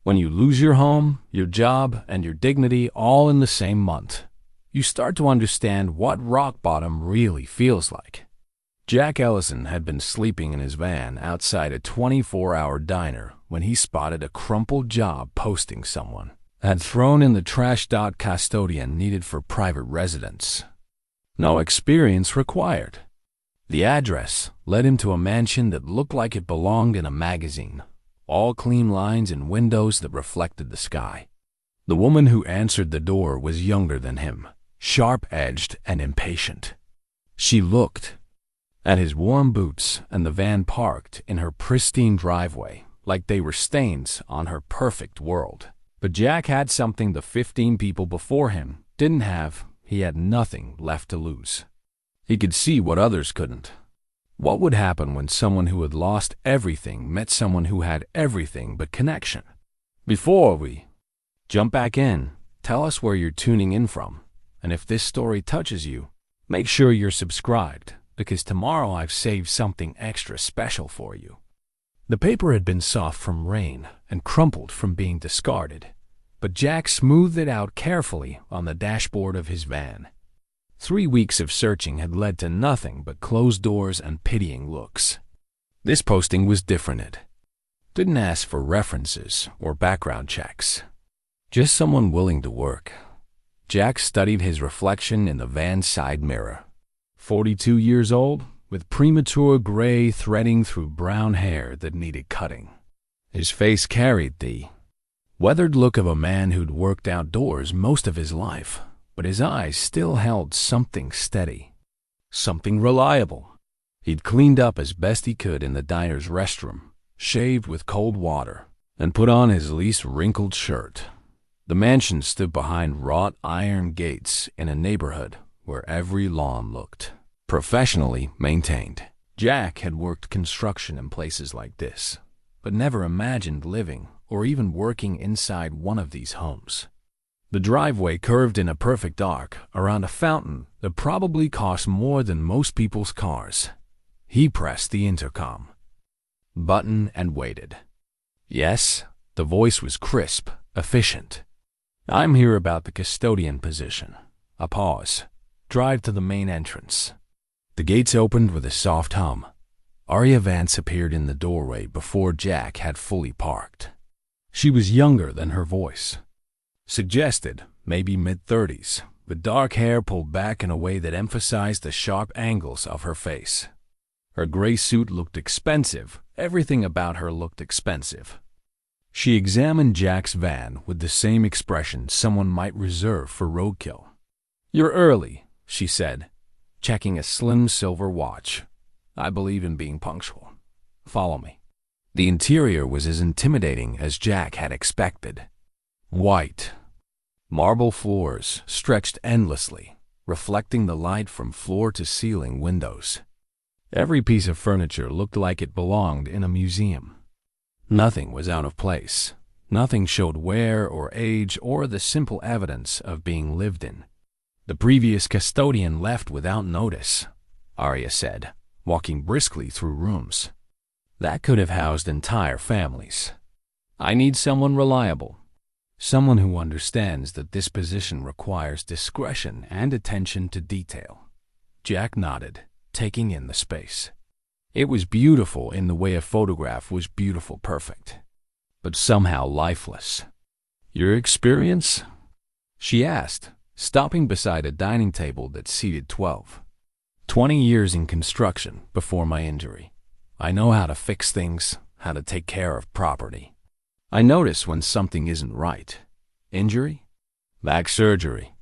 When you lose your home, your job, and your dignity all in the same month, you start to understand what rock bottom really feels like. Jack Ellison had been sleeping in his van outside a 24-hour diner when he spotted a crumpled job posting someone had thrown in the trash. Custodian needed for private residence. No experience required. The address led him to a mansion that looked like it belonged in a magazine, all clean lines and windows that reflected the sky. The woman who answered the door was younger than him, sharp-edged and impatient. She looked at his warm boots and the van parked in her pristine driveway like they were stains on her perfect world. But Jack had something the 15 people before him didn't have. He had nothing left to lose. He could see what others couldn't. What would happen when someone who had lost everything met someone who had everything but connection? Before we jump back in, tell us where you're tuning in from. And if this story touches you, make sure you're subscribed, because tomorrow I've saved something extra special for you. The paper had been soft from rain and crumpled from being discarded, but Jack smoothed it out carefully on the dashboard of his van. 3 weeks of searching had led to nothing but closed doors and pitying looks. This posting was different. It didn't ask for references or background checks, just someone willing to work. Jack studied his reflection in the van's side mirror. 42 years old, with premature gray threading through brown hair that needed cutting. His face carried the weathered look of a man who'd worked outdoors most of his life, but his eyes still held something steady, something reliable. He'd cleaned up as best he could in the diner's restroom, shaved with cold water, and put on his least wrinkled shirt. The mansion stood behind wrought iron gates in a neighborhood where every lawn looked professionally maintained. Jack had worked construction in places like this, but never imagined living or even working inside one of these homes. The driveway curved in a perfect arc around a fountain that probably cost more than most people's cars. He pressed the intercom button and waited. Yes, the voice was crisp, efficient. "I'm here about the custodian position." A pause. Drive to the main entrance. The gates opened with a soft hum. Arya Vance appeared in the doorway before Jack had fully parked. She was younger than her voice suggested, maybe mid-30s, with dark hair pulled back in a way that emphasized the sharp angles of her face. Her gray suit looked expensive. Everything about her looked expensive. She examined Jack's van with the same expression someone might reserve for roadkill. "You're early," she said, checking a slim silver watch. "I believe in being punctual. Follow me." The interior was as intimidating as Jack had expected. White marble floors stretched endlessly, reflecting the light from floor to ceiling windows. Every piece of furniture looked like it belonged in a museum. Nothing was out of place. Nothing showed wear or age or the simple evidence of being lived in. "The previous custodian left without notice," Arya said, walking briskly through rooms. "That could have housed entire families. I need someone reliable. Someone who understands that this position requires discretion and attention to detail." Jack nodded, taking in the space. It was beautiful in the way a photograph was beautiful perfect, but somehow lifeless. "Your experience?" she asked, stopping beside a dining table that seated 12. 20 years in construction before my injury. I know how to fix things, how to take care of property. I notice when something isn't right. Injury? Back surgery.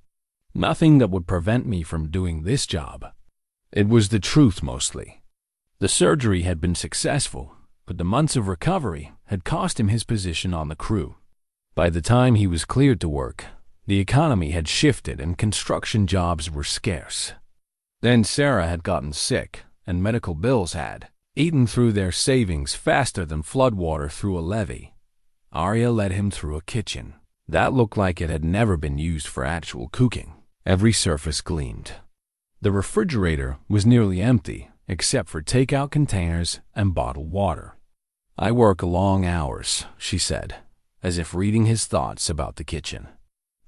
Nothing that would prevent me from doing this job. It was the truth mostly. The surgery had been successful, but the months of recovery had cost him his position on the crew. By the time he was cleared to work, the economy had shifted and construction jobs were scarce. Then Sarah had gotten sick, and medical bills had eaten through their savings faster than floodwater through a levee. Arya led him through a kitchen that looked like it had never been used for actual cooking. Every surface gleamed. The refrigerator was nearly empty, except for takeout containers and bottled water. "I work long hours," she said. as if reading his thoughts about the kitchen.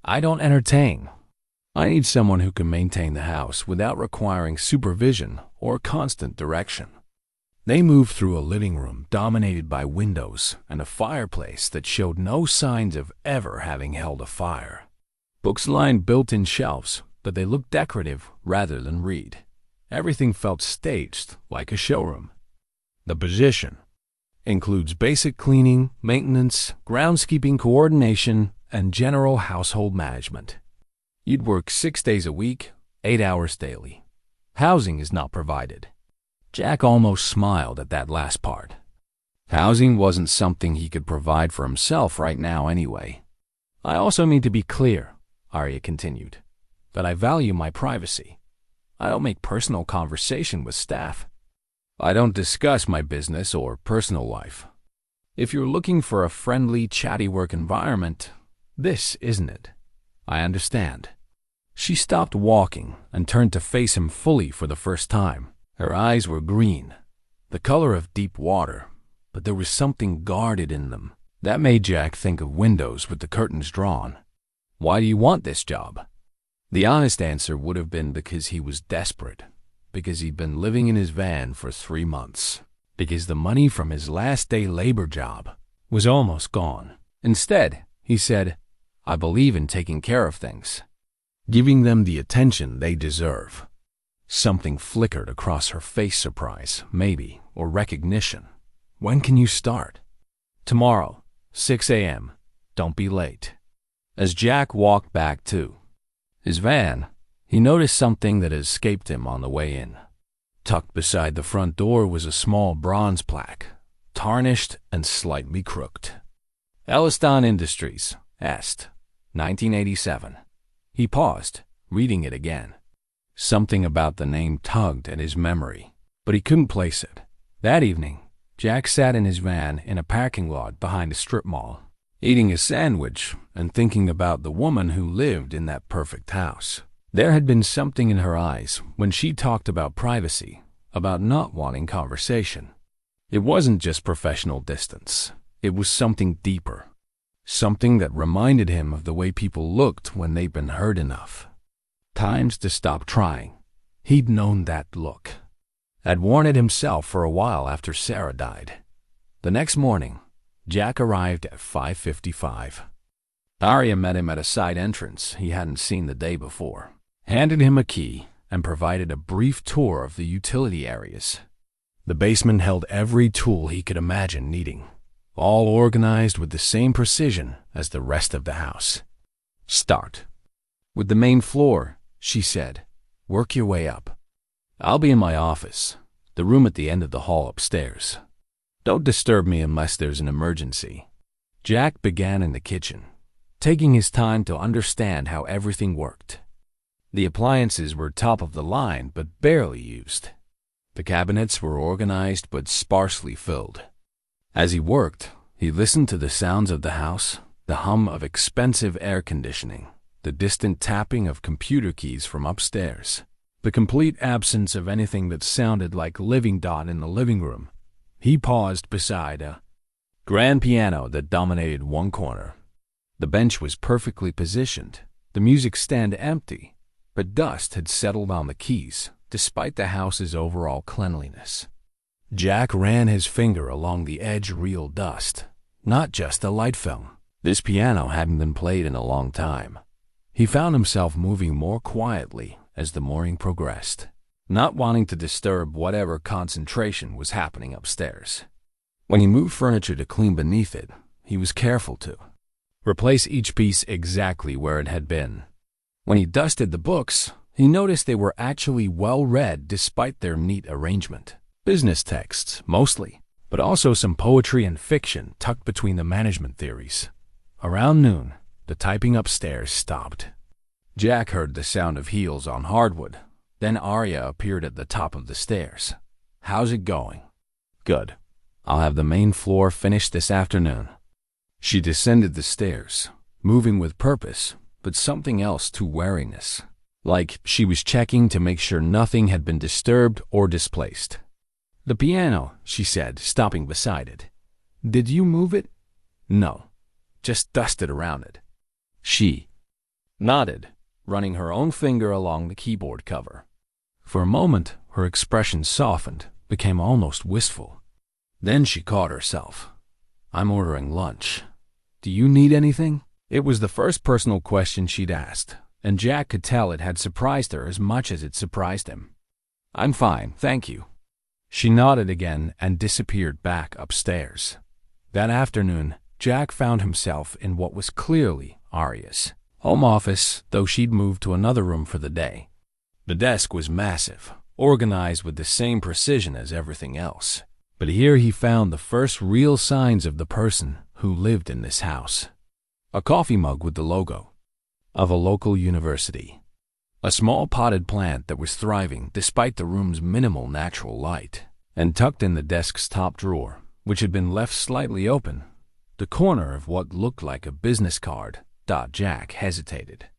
"I don't entertain. I need someone who can maintain the house without requiring supervision or constant direction." They moved through a living room dominated by windows and a fireplace that showed no signs of ever having held a fire. Books lined built-in shelves, but they looked decorative rather than read. Everything felt staged, like a showroom. The position includes basic cleaning, maintenance, groundskeeping coordination, and general household management. You'd work 6 days a week, 8 hours daily. Housing is not provided. Jack almost smiled at that last part. Housing wasn't something he could provide for himself right now anyway. "I also need to be clear," Arya continued, "that I value my privacy. I don't make personal conversation with staff. I don't discuss my business or personal life. If you're looking for a friendly, chatty work environment, this isn't it. I understand." She stopped walking and turned to face him fully for the first time. Her eyes were green, the color of deep water, but there was something guarded in them. That made Jack think of windows with the curtains drawn. "Why do you want this job?" The honest answer would have been because he was desperate, because he'd been living in his van for 3 months, because the money from his last day labor job was almost gone. Instead, he said, "I believe in taking care of things, giving them the attention they deserve." Something flickered across her face, surprise, maybe, or recognition. "When can you start?" "Tomorrow, 6 a.m. Don't be late." As Jack walked back to his van, he noticed something that had escaped him on the way in. Tucked beside the front door was a small bronze plaque, tarnished and slightly crooked. "Ellison Industries, Est, 1987. He paused, reading it again. Something about the name tugged at his memory, but he couldn't place it. That evening, Jack sat in his van in a parking lot behind a strip mall, eating a sandwich and thinking about the woman who lived in that perfect house. There had been something in her eyes when she talked about privacy, about not wanting conversation. It wasn't just professional distance. It was something deeper, something that reminded him of the way people looked when they'd been hurt enough. Times to stop trying. He'd known that look. Had worn it himself for a while after Sarah died. The next morning, Jack arrived at 5:55. Arya met him at a side entrance he hadn't seen the day before, handed him a key, and provided a brief tour of the utility areas. The basement held every tool he could imagine needing, all organized with the same precision as the rest of the house. "Start with the main floor," she said. "Work your way up. I'll be in my office, the room at the end of the hall upstairs. Don't disturb me unless there's an emergency." Jack began in the kitchen, taking his time to understand how everything worked. The appliances were top of the line but barely used. The cabinets were organized but sparsely filled. As he worked, he listened to the sounds of the house, the hum of expensive air conditioning, the distant tapping of computer keys from upstairs, the complete absence of anything that sounded like living dot in the living room. He paused beside a grand piano that dominated one corner. The bench was perfectly positioned, the music stand empty, but dust had settled on the keys, despite the house's overall cleanliness. Jack ran his finger along the edge, real dust, not just a light film. This piano hadn't been played in a long time. He found himself moving more quietly as the morning progressed, not wanting to disturb whatever concentration was happening upstairs. When he moved furniture to clean beneath it, he was careful to replace each piece exactly where it had been. When he dusted the books, he noticed they were actually well read despite their neat arrangement. Business texts, mostly, but also some poetry and fiction tucked between the management theories. Around noon, the typing upstairs stopped. Jack heard the sound of heels on hardwood. Then Arya appeared at the top of the stairs. "How's it going?" "Good. I'll have the main floor finished this afternoon." She descended the stairs, moving with purpose, but something else to wariness, like she was checking to make sure nothing had been disturbed or displaced. "The piano," she said, stopping beside it. "Did you move it?" "No. just dusted around it. She nodded, running her own finger along the keyboard cover. For a moment, her expression softened, became almost wistful. Then she caught herself. "I'm ordering lunch. Do you need anything?" It was the first personal question she'd asked, and Jack could tell it had surprised her as much as it surprised him. "I'm fine, thank you." She nodded again and disappeared back upstairs. That afternoon, Jack found himself in what was clearly Arya's home office, though she'd moved to another room for the day. The desk was massive, organized with the same precision as everything else. But here he found the first real signs of the person who lived in this house. A coffee mug with the logo of a local university. A small potted plant that was thriving despite the room's minimal natural light. And tucked in the desk's top drawer, which had been left slightly open, the corner of what looked like a business card. Jack hesitated.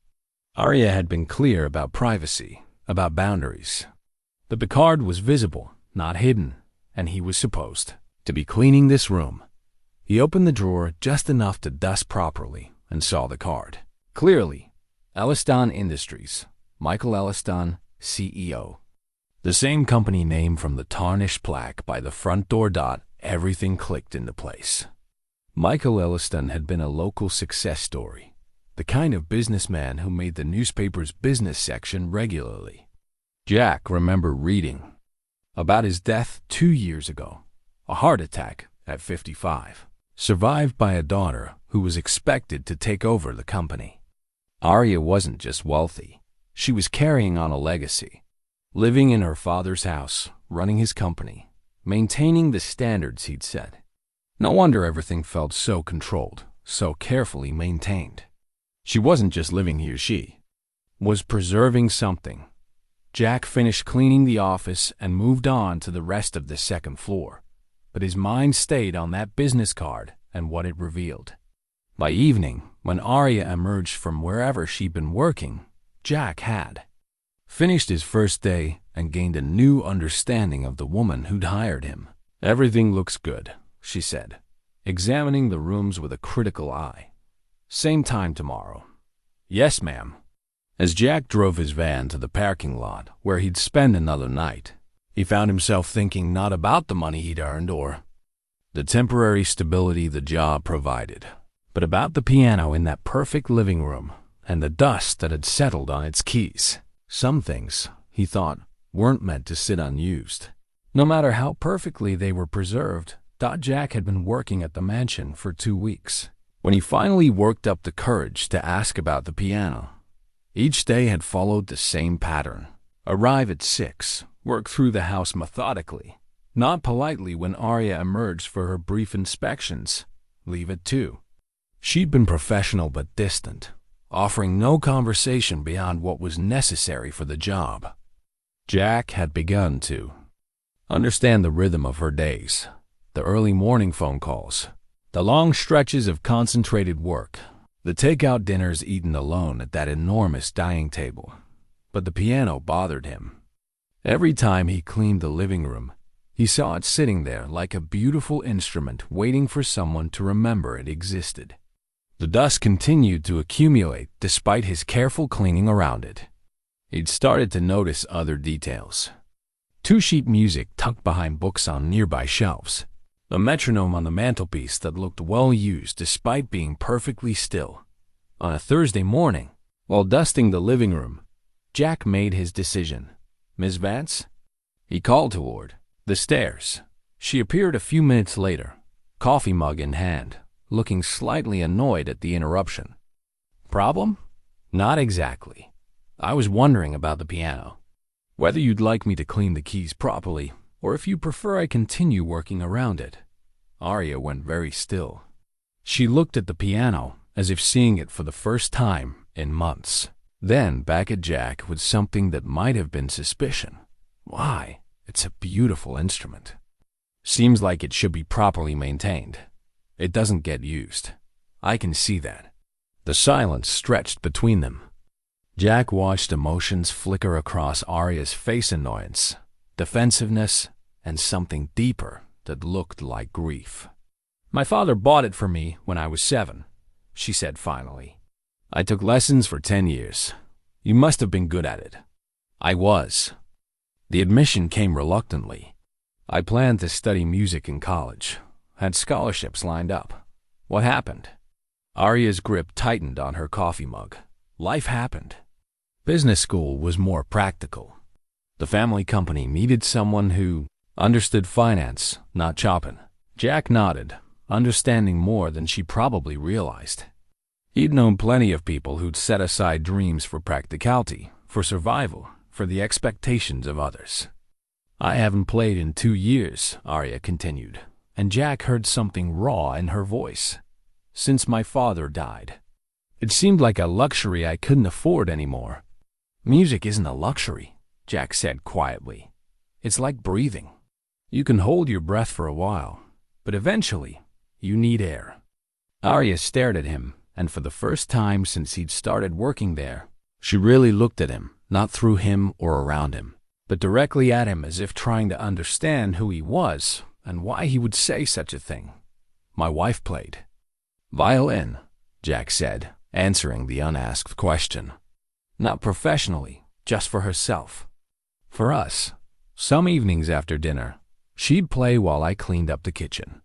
Arya had been clear about privacy, about boundaries. But the card was visible, not hidden, and he was supposed to be cleaning this room. He opened the drawer just enough to dust properly and saw the card. Clearly, Ellison Industries, Michael Ellison, CEO. The same company name from the tarnished plaque by the front door. Everything clicked into place. Michael Ellison had been a local success story, the kind of businessman who made the newspaper's business section regularly. Jack remembered reading about his death 2 years ago, a heart attack at 55, survived by a daughter who was expected to take over the company. Arya wasn't just wealthy, she was carrying on a legacy. Living in her father's house, running his company, maintaining the standards he'd set. No wonder everything felt so controlled, so carefully maintained. She wasn't just living here, she was preserving something. Jack finished cleaning the office and moved on to the rest of the second floor, but his mind stayed on that business card and what it revealed. By evening, when Arya emerged from wherever she'd been working, Jack had finished his first day and gained a new understanding of the woman who'd hired him. "Everything looks good," she said, examining the rooms with a critical eye. "Same time tomorrow." "Yes, ma'am." As Jack drove his van to the parking lot where he'd spend another night, he found himself thinking not about the money he'd earned or the temporary stability the job provided, but about the piano in that perfect living room and the dust that had settled on its keys. Some things, he thought, weren't meant to sit unused. No matter how perfectly they were preserved, Jack had been working at the mansion for 2 weeks. When he finally worked up the courage to ask about the piano, each day had followed the same pattern. Arrive at 6, work through the house methodically, nod politely when Arya emerged for her brief inspections, leave at 2. She'd been professional but distant, offering no conversation beyond what was necessary for the job. Jack had begun to understand the rhythm of her days, the early morning phone calls, the long stretches of concentrated work, the takeout dinners eaten alone at that enormous dining table. But the piano bothered him. Every time he cleaned the living room, he saw it sitting there like a beautiful instrument waiting for someone to remember it existed. The dust continued to accumulate despite his careful cleaning around it. He'd started to notice other details. 2-sheet music tucked behind books on nearby shelves. The metronome on the mantelpiece that looked well used despite being perfectly still. On a Thursday morning, while dusting the living room, Jack made his decision. "Miss Vance?" He called toward the stairs. She appeared a few minutes later, coffee mug in hand, looking slightly annoyed at the interruption. "Problem?" "Not exactly. I was wondering about the piano. Whether you'd like me to clean the keys properly, or if you prefer I continue working around it." Arya went very still. She looked at the piano as if seeing it for the first time in months. Then back at Jack with something that might have been suspicion. "Why, it's a beautiful instrument. Seems like it should be properly maintained. It doesn't get used. I can see that." The silence stretched between them. Jack watched emotions flicker across Arya's face: annoyance, defensiveness, and something deeper that looked like grief. "My father bought it for me when I was 7. she said finally. I took lessons for 10 years. You must have been good at it. I was. The admission came reluctantly. I planned to study music in college, had scholarships lined up. What happened? Arya's grip tightened on her coffee mug. Life happened. Business school was more practical. The family company needed someone who understood finance, not chopping. Jack nodded, understanding more than she probably realized. He'd known plenty of people who'd set aside dreams for practicality, for survival, for the expectations of others. I haven't played in 2 years, Arya continued, and Jack heard something raw in her voice. Since my father died. It seemed like a luxury I couldn't afford anymore. Music isn't a luxury, Jack said quietly. It's like breathing. You can hold your breath for a while, but eventually, you need air. Arya stared at him, and for the first time since he'd started working there, she really looked at him, not through him or around him, but directly at him as if trying to understand who he was and why he would say such a thing. My wife played violin, Jack said, answering the unasked question. Not professionally, just for herself. For us, some evenings after dinner, she'd play while I cleaned up the kitchen.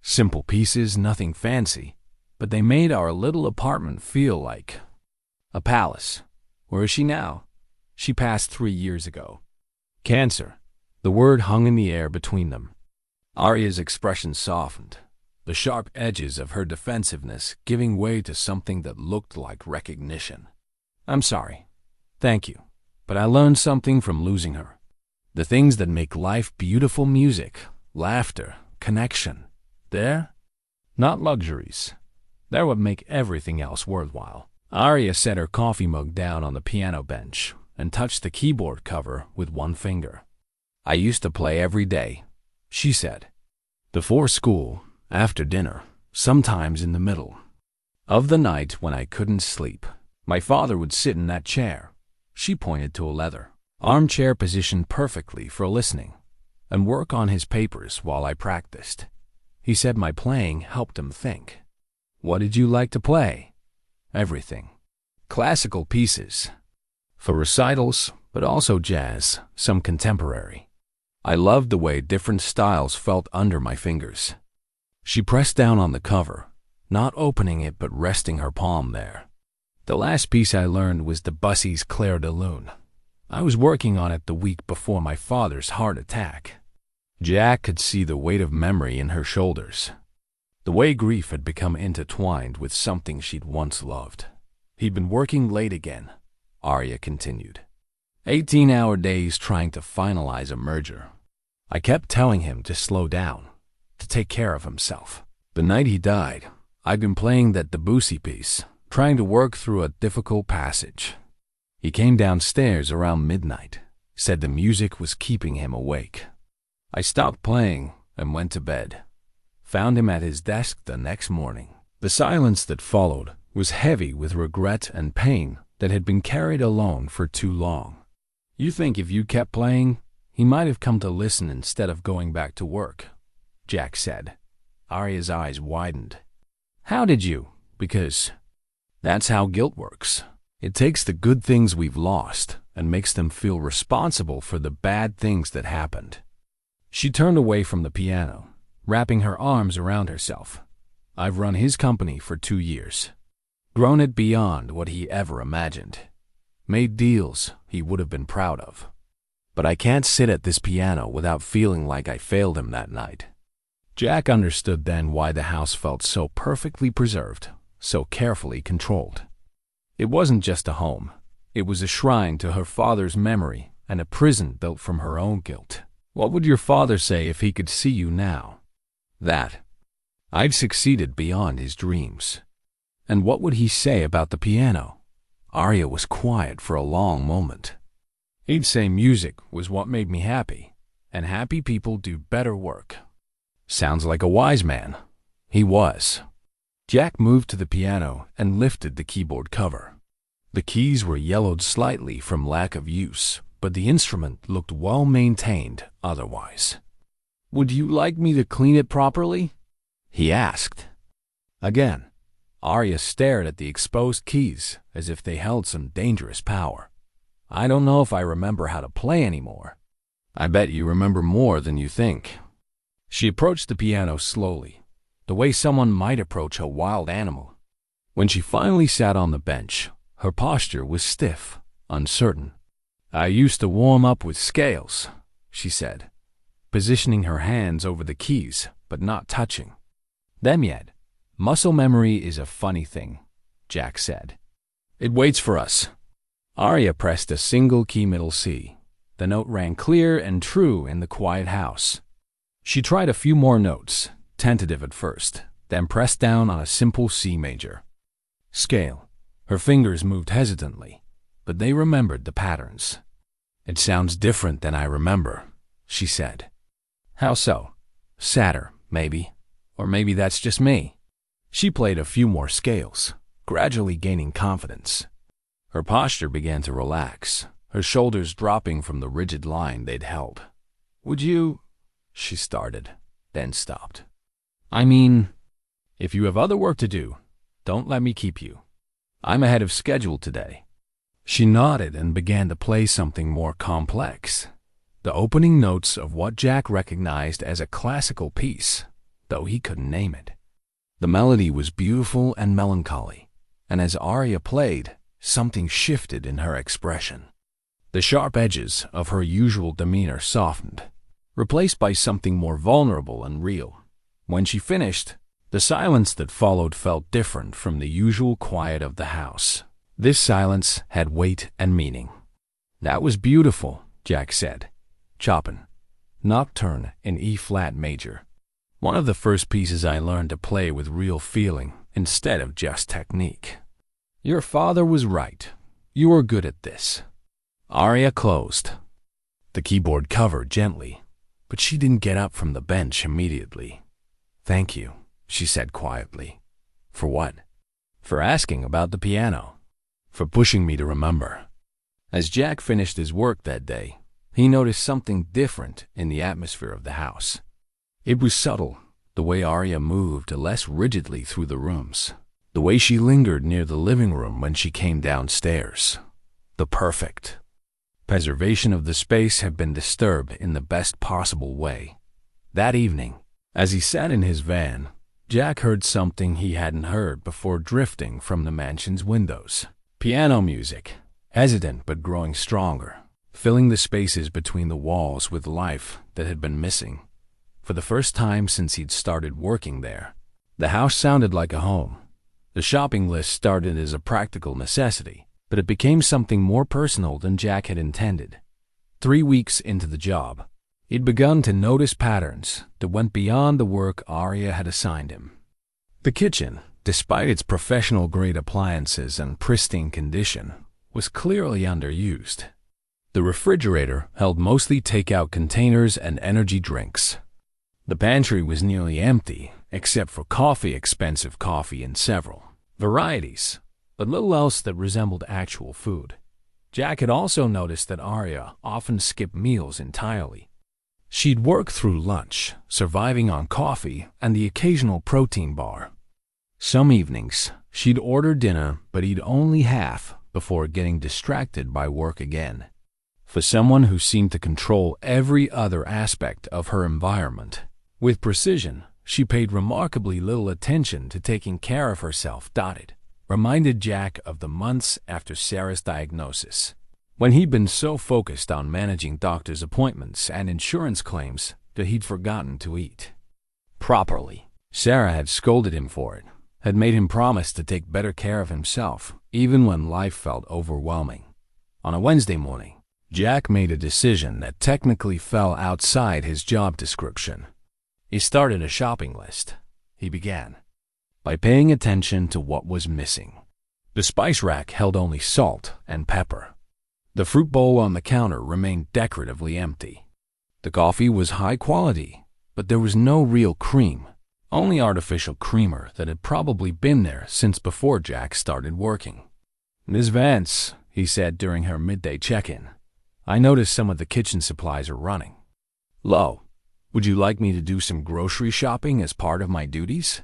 Simple pieces, nothing fancy, but they made our little apartment feel like a palace. Where is she now? She passed 3 years ago. Cancer. The word hung in the air between them. Arya's expression softened, the sharp edges of her defensiveness giving way to something that looked like recognition. I'm sorry. Thank you. But I learned something from losing her. The things that make life beautiful: music, laughter, connection. They're not luxuries. They're what make everything else worthwhile. Arya set her coffee mug down on the piano bench and touched the keyboard cover with one finger. I used to play every day, she said. Before school, after dinner, sometimes in the middle of the night when I couldn't sleep. My father would sit in that chair. She pointed to a leather armchair positioned perfectly for listening, and work on his papers while I practiced. He said my playing helped him think. What did you like to play? Everything. Classical pieces. For recitals, but also jazz, some contemporary. I loved the way different styles felt under my fingers. She pressed down on the cover, not opening it but resting her palm there. The last piece I learned was Debussy's Clair de Lune. I was working on it the week before my father's heart attack. Jack could see the weight of memory in her shoulders. The way grief had become intertwined with something she'd once loved. He'd been working late again, Arya continued. 18-hour days trying to finalize a merger. I kept telling him to slow down, to take care of himself. The night he died, I'd been playing that Debussy piece, trying to work through a difficult passage. He came downstairs around midnight, said the music was keeping him awake. I stopped playing and went to bed. Found him at his desk the next morning. The silence that followed was heavy with regret and pain that had been carried alone for too long. You think if you kept playing, he might have come to listen instead of going back to work, Jack said. Arya's eyes widened. How did you? Because that's how guilt works. It takes the good things we've lost and makes them feel responsible for the bad things that happened. She turned away from the piano, wrapping her arms around herself. I've run his company for 2 years. Grown it beyond what he ever imagined. Made deals he would have been proud of. But I can't sit at this piano without feeling like I failed him that night. Jack understood then why the house felt so perfectly preserved, so carefully controlled. It wasn't just a home. It was a shrine to her father's memory and a prison built from her own guilt. What would your father say if he could see you now? That I'd succeeded beyond his dreams. And what would he say about the piano? Arya was quiet for a long moment. He'd say music was what made me happy, and happy people do better work. Sounds like a wise man. He was. Jack moved to the piano and lifted the keyboard cover. The keys were yellowed slightly from lack of use, but the instrument looked well maintained otherwise. Would you like me to clean it properly? He asked. Again, Arya stared at the exposed keys as if they held some dangerous power. "I don't know if I remember how to play anymore." "I bet you remember more than you think." She approached the piano slowly, the way someone might approach a wild animal. When she finally sat on the bench, her posture was stiff, uncertain. "I used to warm up with scales," she said, positioning her hands over the keys but not touching them yet. "Muscle memory is a funny thing," Jack said. "It waits for us." Arya pressed a single key middle C. The note rang clear and true in the quiet house. She tried a few more notes, tentative at first, then pressed down on a simple C major. Scale. Her fingers moved hesitantly, but they remembered the patterns. "It sounds different than I remember," she said. "How so?" "Sadder, maybe. Or maybe that's just me." She played a few more scales, gradually gaining confidence. Her posture began to relax, her shoulders dropping from the rigid line they'd held. "Would you—" she started, then stopped. "I mean, if you have other work to do, don't let me keep you. I'm ahead of schedule today." She nodded and began to play something more complex, the opening notes of what Jack recognized as a classical piece, though he couldn't name it. The melody was beautiful and melancholy, and as Arya played, something shifted in her expression. The sharp edges of her usual demeanor softened, replaced by something more vulnerable and real. When she finished, the silence that followed felt different from the usual quiet of the house. This silence had weight and meaning. "That was beautiful," Jack said. "Chopin. Nocturne in E-flat major. One of the first pieces I learned to play with real feeling instead of just technique." "Your father was right. You were good at this." Arya closed the keyboard cover gently, but she didn't get up from the bench immediately. "Thank you," she said quietly. "For what?" "For asking about the piano. For pushing me to remember." As Jack finished his work that day, he noticed something different in the atmosphere of the house. It was subtle, the way Arya moved less rigidly through the rooms, the way she lingered near the living room when she came downstairs. The perfect preservation of the space had been disturbed in the best possible way. That evening, as he sat in his van, Jack heard something he hadn't heard before drifting from the mansion's windows. Piano music, hesitant but growing stronger, filling the spaces between the walls with life that had been missing. For the first time since he'd started working there, the house sounded like a home. The shopping list started as a practical necessity, but it became something more personal than Jack had intended. 3 weeks into the job, he'd begun to notice patterns that went beyond the work Arya had assigned him. The kitchen, despite its professional-grade appliances and pristine condition, was clearly underused. The refrigerator held mostly takeout containers and energy drinks. The pantry was nearly empty, except for expensive coffee in several varieties, but little else that resembled actual food. Jack had also noticed that Arya often skipped meals entirely. She'd work through lunch, surviving on coffee and the occasional protein bar. Some evenings, she'd order dinner but eat only half before getting distracted by work again. For someone who seemed to control every other aspect of her environment with precision, she paid remarkably little attention to taking care of herself. It reminded Jack of the months after Sarah's diagnosis, when he'd been so focused on managing doctor's appointments and insurance claims that he'd forgotten to eat properly. Sarah had scolded him for it, had made him promise to take better care of himself, even when life felt overwhelming. On a Wednesday morning, Jack made a decision that technically fell outside his job description. He started a shopping list. He began by paying attention to what was missing. The spice rack held only salt and pepper. The fruit bowl on the counter remained decoratively empty. The coffee was high quality, but there was no real cream, only artificial creamer that had probably been there since before Jack started working. "Miss Vance," he said during her midday check-in, "I noticed some of the kitchen supplies are running low. Would you like me to do some grocery shopping as part of my duties?"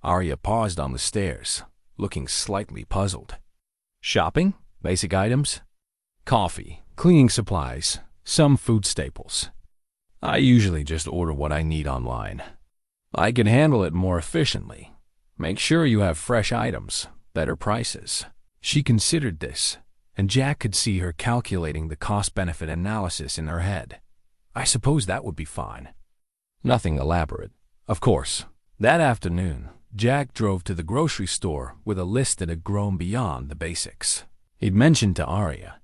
Arya paused on the stairs, looking slightly puzzled. Shopping? Basic items? Coffee, cleaning supplies, some food staples. I usually just order what I need online. I can handle it more efficiently. Make sure you have fresh items, better prices. She considered this, and Jack could see her calculating the cost-benefit analysis in her head. I suppose that would be fine. Nothing elaborate, of course. That afternoon, Jack drove to the grocery store with a list that had grown beyond the basics. He'd mentioned to Arya.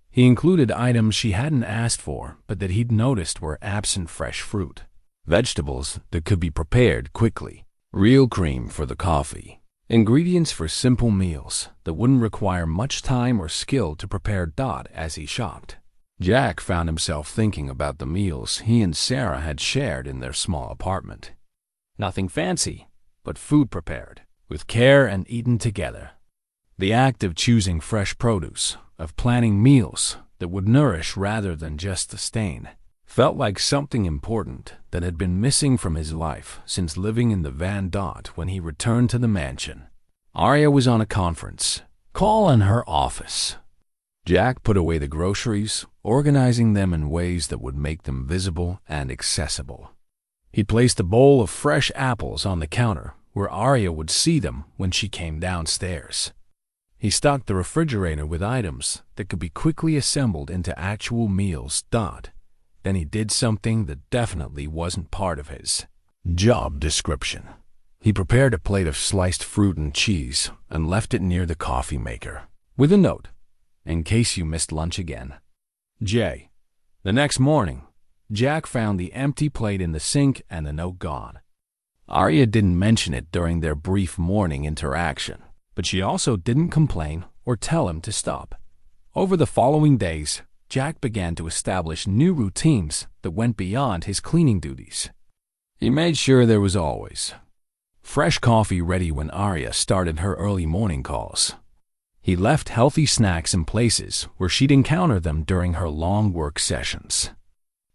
He included items she hadn't asked for, but that he'd noticed were absent: fresh fruit, vegetables that could be prepared quickly, real cream for the coffee, ingredients for simple meals that wouldn't require much time or skill to prepare. As he shopped, Jack found himself thinking about the meals he and Sarah had shared in their small apartment. Nothing fancy, but food prepared with care and eaten together. The act of choosing fresh produce, of planning meals that would nourish rather than just sustain, felt like something important that had been missing from his life since living in the van. When he returned to the mansion, Arya was on a conference call in her office. Jack put away the groceries, organizing them in ways that would make them visible and accessible. He placed a bowl of fresh apples on the counter where Arya would see them when she came downstairs. He stocked the refrigerator with items that could be quickly assembled into actual meals. Then he did something that definitely wasn't part of his job description. He prepared a plate of sliced fruit and cheese and left it near the coffee maker, with a note, in case you missed lunch again. J. The next morning, Jack found the empty plate in the sink and the note gone. Arya didn't mention it during their brief morning interaction, but she also didn't complain or tell him to stop. Over the following days, Jack began to establish new routines that went beyond his cleaning duties. He made sure there was always fresh coffee ready when Arya started her early morning calls. He left healthy snacks in places where she'd encounter them during her long work sessions.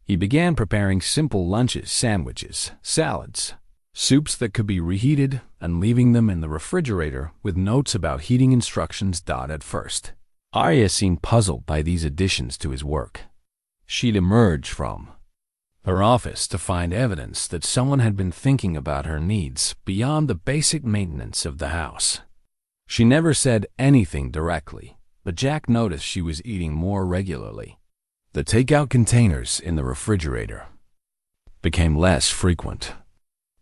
He began preparing simple lunches: sandwiches, salads, soups that could be reheated, and leaving them in the refrigerator with notes about heating instructions. At first, Arya seemed puzzled by these additions to his work. She'd emerged from her office to find evidence that someone had been thinking about her needs beyond the basic maintenance of the house. She never said anything directly, but Jack noticed she was eating more regularly. The takeout containers in the refrigerator became less frequent.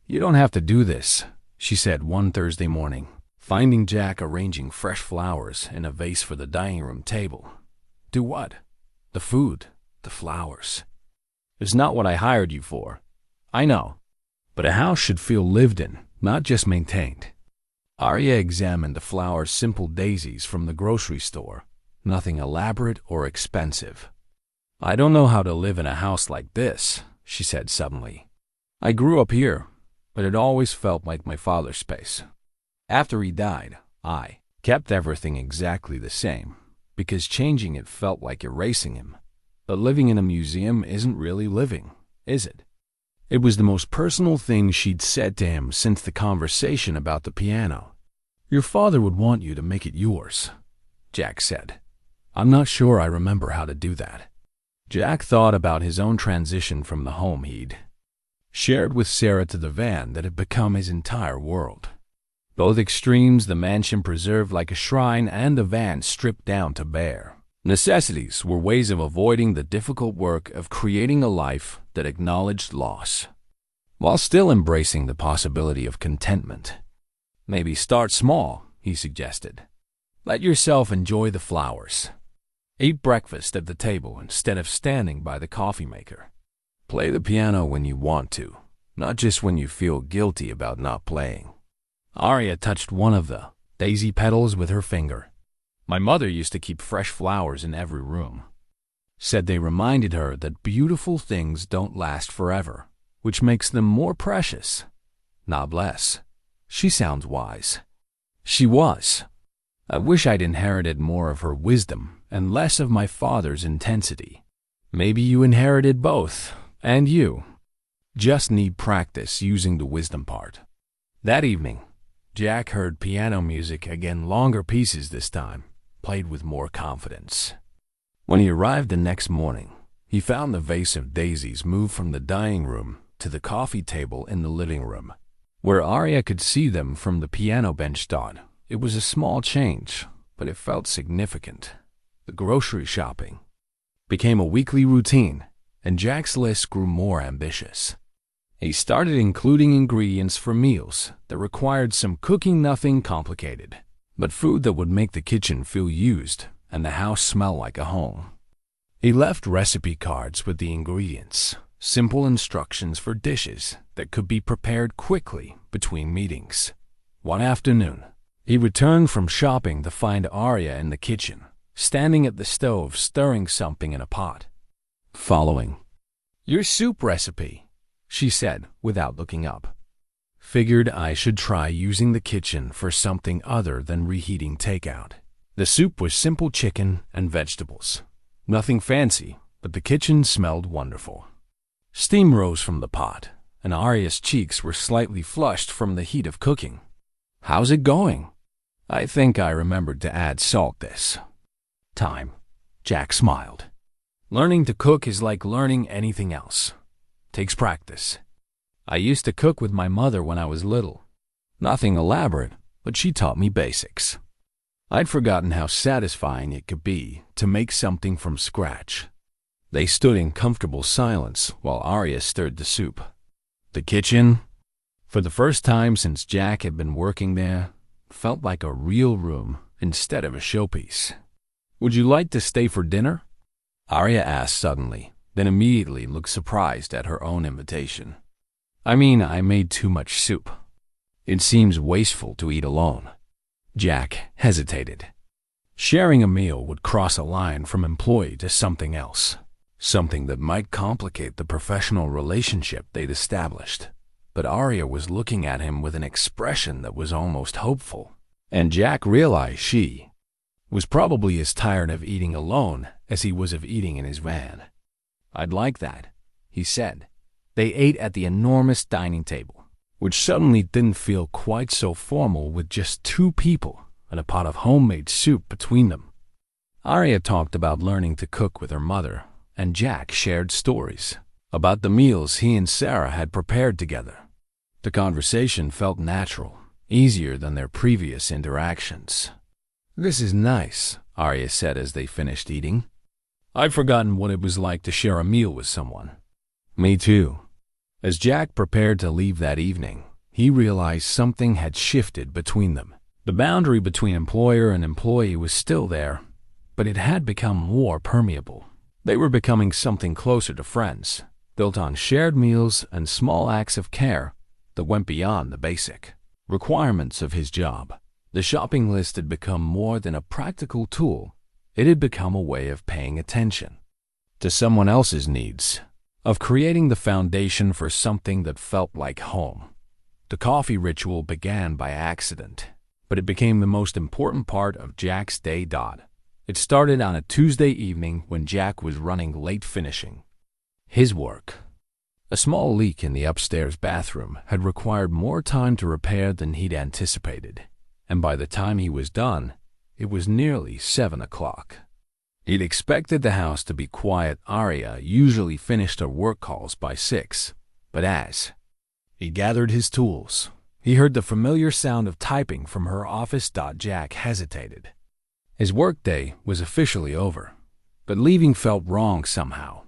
"You don't have to do this," she said one Thursday morning, finding Jack arranging fresh flowers in a vase for the dining room table. "Do what?" "The food, the flowers. It's not what I hired you for. I know. But a house should feel lived in, not just maintained." Arya examined the flowers: simple daisies from the grocery store, nothing elaborate or expensive. "I don't know how to live in a house like this," she said suddenly. "I grew up here, but it always felt like my father's space. After he died, I kept everything exactly the same, because changing it felt like erasing him. But living in a museum isn't really living, is it?" It was the most personal thing she'd said to him since the conversation about the piano. "Your father would want you to make it yours," Jack said. "I'm not sure I remember how to do that." Jack thought about his own transition from the home he'd shared with Sarah to the van that had become his entire world. Both extremes: the mansion preserved like a shrine and the van stripped down to bare necessities, were ways of avoiding the difficult work of creating a life that acknowledged loss, while still embracing the possibility of contentment. "Maybe start small," he suggested. "Let yourself enjoy the flowers. Eat breakfast at the table instead of standing by the coffee maker. Play the piano when you want to, not just when you feel guilty about not playing." Arya touched one of the daisy petals with her finger. "My mother used to keep fresh flowers in every room. Said they reminded her that beautiful things don't last forever, which makes them more precious, not less." She sounds wise. She was. I wish I'd inherited more of her wisdom and less of my father's intensity. Maybe you inherited both, and you just need practice using the wisdom part. That evening, Jack heard piano music again, longer pieces this time, played with more confidence. When he arrived the next morning, he found the vase of daisies moved from the dining room to the coffee table in the living room, where Arya could see them from the piano bench stood. It was a small change, but it felt significant. The grocery shopping became a weekly routine, and Jack's list grew more ambitious. He started including ingredients for meals that required some cooking, nothing complicated, but food that would make the kitchen feel used and the house smell like a home. He left recipe cards with the ingredients, simple instructions for dishes that could be prepared quickly between meetings. One afternoon, he returned from shopping to find Arya in the kitchen, standing at the stove stirring something in a pot. "Following your soup recipe," she said without looking up. "Figured I should try using the kitchen for something other than reheating takeout." The soup was simple chicken and vegetables. Nothing fancy, but the kitchen smelled wonderful. Steam rose from the pot, and Arya's cheeks were slightly flushed from the heat of cooking. "How's it going?" "I think I remembered to add salt this time," Jack smiled. "Learning to cook is like learning anything else. Takes practice. I used to cook with my mother when I was little. Nothing elaborate, but she taught me basics. I'd forgotten how satisfying it could be to make something from scratch." They stood in comfortable silence while Arya stirred the soup. The kitchen, for the first time since Jack had been working there, felt like a real room instead of a showpiece. "Would you like to stay for dinner?" Arya asked suddenly, then immediately looked surprised at her own invitation. "I mean, I made too much soup. It seems wasteful to eat alone." Jack hesitated. Sharing a meal would cross a line from employee to something else, something that might complicate the professional relationship they'd established. But Arya was looking at him with an expression that was almost hopeful, and Jack realized she was probably as tired of eating alone as he was of eating in his van. "I'd like that," he said. They ate at the enormous dining table, which suddenly didn't feel quite so formal with just two people and a pot of homemade soup between them. Arya talked about learning to cook with her mother, and Jack shared stories about the meals he and Sarah had prepared together. The conversation felt natural, easier than their previous interactions. "This is nice," Arya said as they finished eating. "I'd forgotten what it was like to share a meal with someone." "Me too." As Jack prepared to leave that evening, he realized something had shifted between them. The boundary between employer and employee was still there, but it had become more permeable. They were becoming something closer to friends, built on shared meals and small acts of care that went beyond the basic requirements of his job. The shopping list had become more than a practical tool. It had become a way of paying attention to someone else's needs, of creating the foundation for something that felt like home. The coffee ritual began by accident, but it became the most important part of Jack's day. It started on a Tuesday evening when Jack was running late finishing his work. A small leak in the upstairs bathroom had required more time to repair than he'd anticipated, and by the time he was done, it was nearly 7 o'clock. He'd expected the house to be quiet. Arya usually finished her work calls by 6, but as he gathered his tools, he heard the familiar sound of typing from her office. Jack hesitated. His workday was officially over, but leaving felt wrong somehow.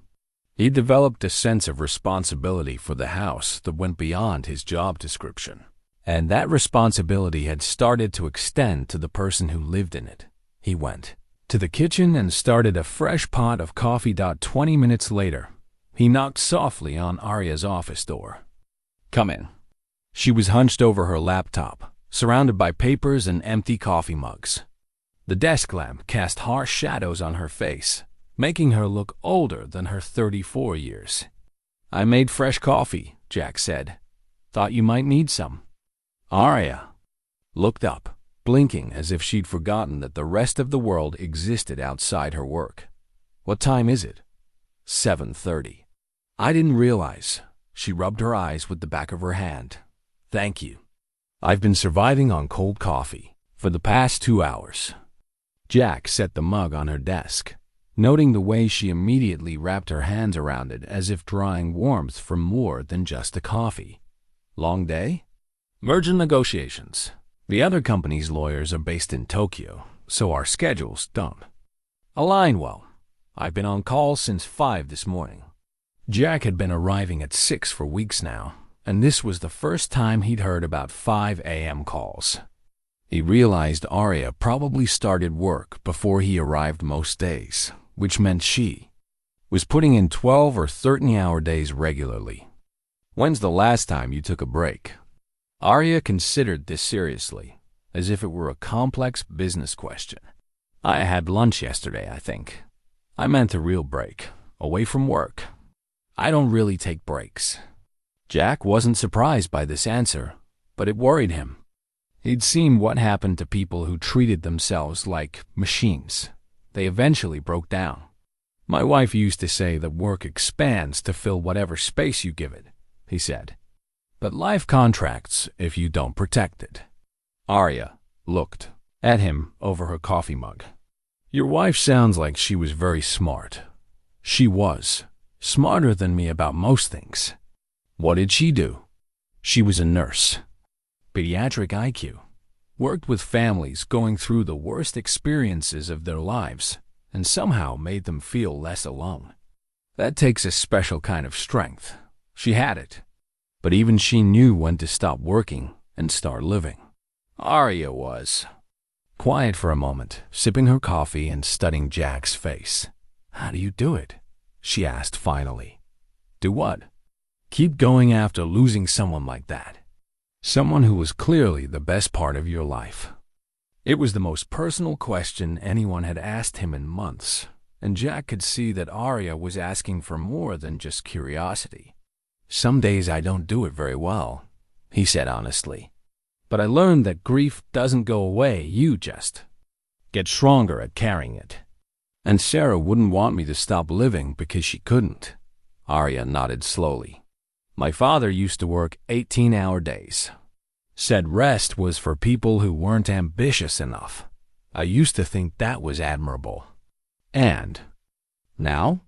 He developed a sense of responsibility for the house that went beyond his job description, and that responsibility had started to extend to the person who lived in it. He went to the kitchen and started a fresh pot of coffee. 20 minutes later, he knocked softly on Arya's office door. "Come in." She was hunched over her laptop, surrounded by papers and empty coffee mugs. The desk lamp cast harsh shadows on her face, making her look older than her 34 years. "I made fresh coffee," Jack said. "Thought you might need some." Arya looked up, blinking as if she'd forgotten that the rest of the world existed outside her work. "What time is it?" 7:30. "I didn't realize." She rubbed her eyes with the back of her hand. "Thank you." I've been surviving on cold coffee for the past 2 hours. Jack set the mug on her desk, noting the way she immediately wrapped her hands around it as if drawing warmth from more than just the coffee. Long day? Merger negotiations. The other company's lawyers are based in Tokyo, so our schedules don't align well. I've been on call since 5 this morning. Jack had been arriving at 6 for weeks now, and this was the first time he'd heard about 5 a.m. calls. He realized Arya probably started work before he arrived most days, which meant she was putting in 12 or 13-hour days regularly. When's the last time you took a break? Arya considered this seriously, as if it were a complex business question. I had lunch yesterday, I think. I meant a real break, away from work. I don't really take breaks. Jack wasn't surprised by this answer, but it worried him. He'd seen what happened to people who treated themselves like machines. They eventually broke down. My wife used to say that work expands to fill whatever space you give it, he said. But life contracts if you don't protect it. Arya looked at him over her coffee mug. Your wife sounds like she was very smart. She was. Smarter than me about most things. What did she do? She was a nurse. Pediatric IQ. Worked with families going through the worst experiences of their lives and somehow made them feel less alone. That takes a special kind of strength. She had it. But even she knew when to stop working and start living. Arya was quiet for a moment, sipping her coffee and studying Jack's face. How do you do it? She asked finally. Do what? Keep going after losing someone like that. Someone who was clearly the best part of your life. It was the most personal question anyone had asked him in months, and Jack could see that Arya was asking for more than just curiosity. Some days I don't do it very well, he said honestly. But I learned that grief doesn't go away, you just get stronger at carrying it. And Sarah wouldn't want me to stop living because she couldn't. Arya nodded slowly. My father used to work 18-hour days. Said rest was for people who weren't ambitious enough. I used to think that was admirable. And now,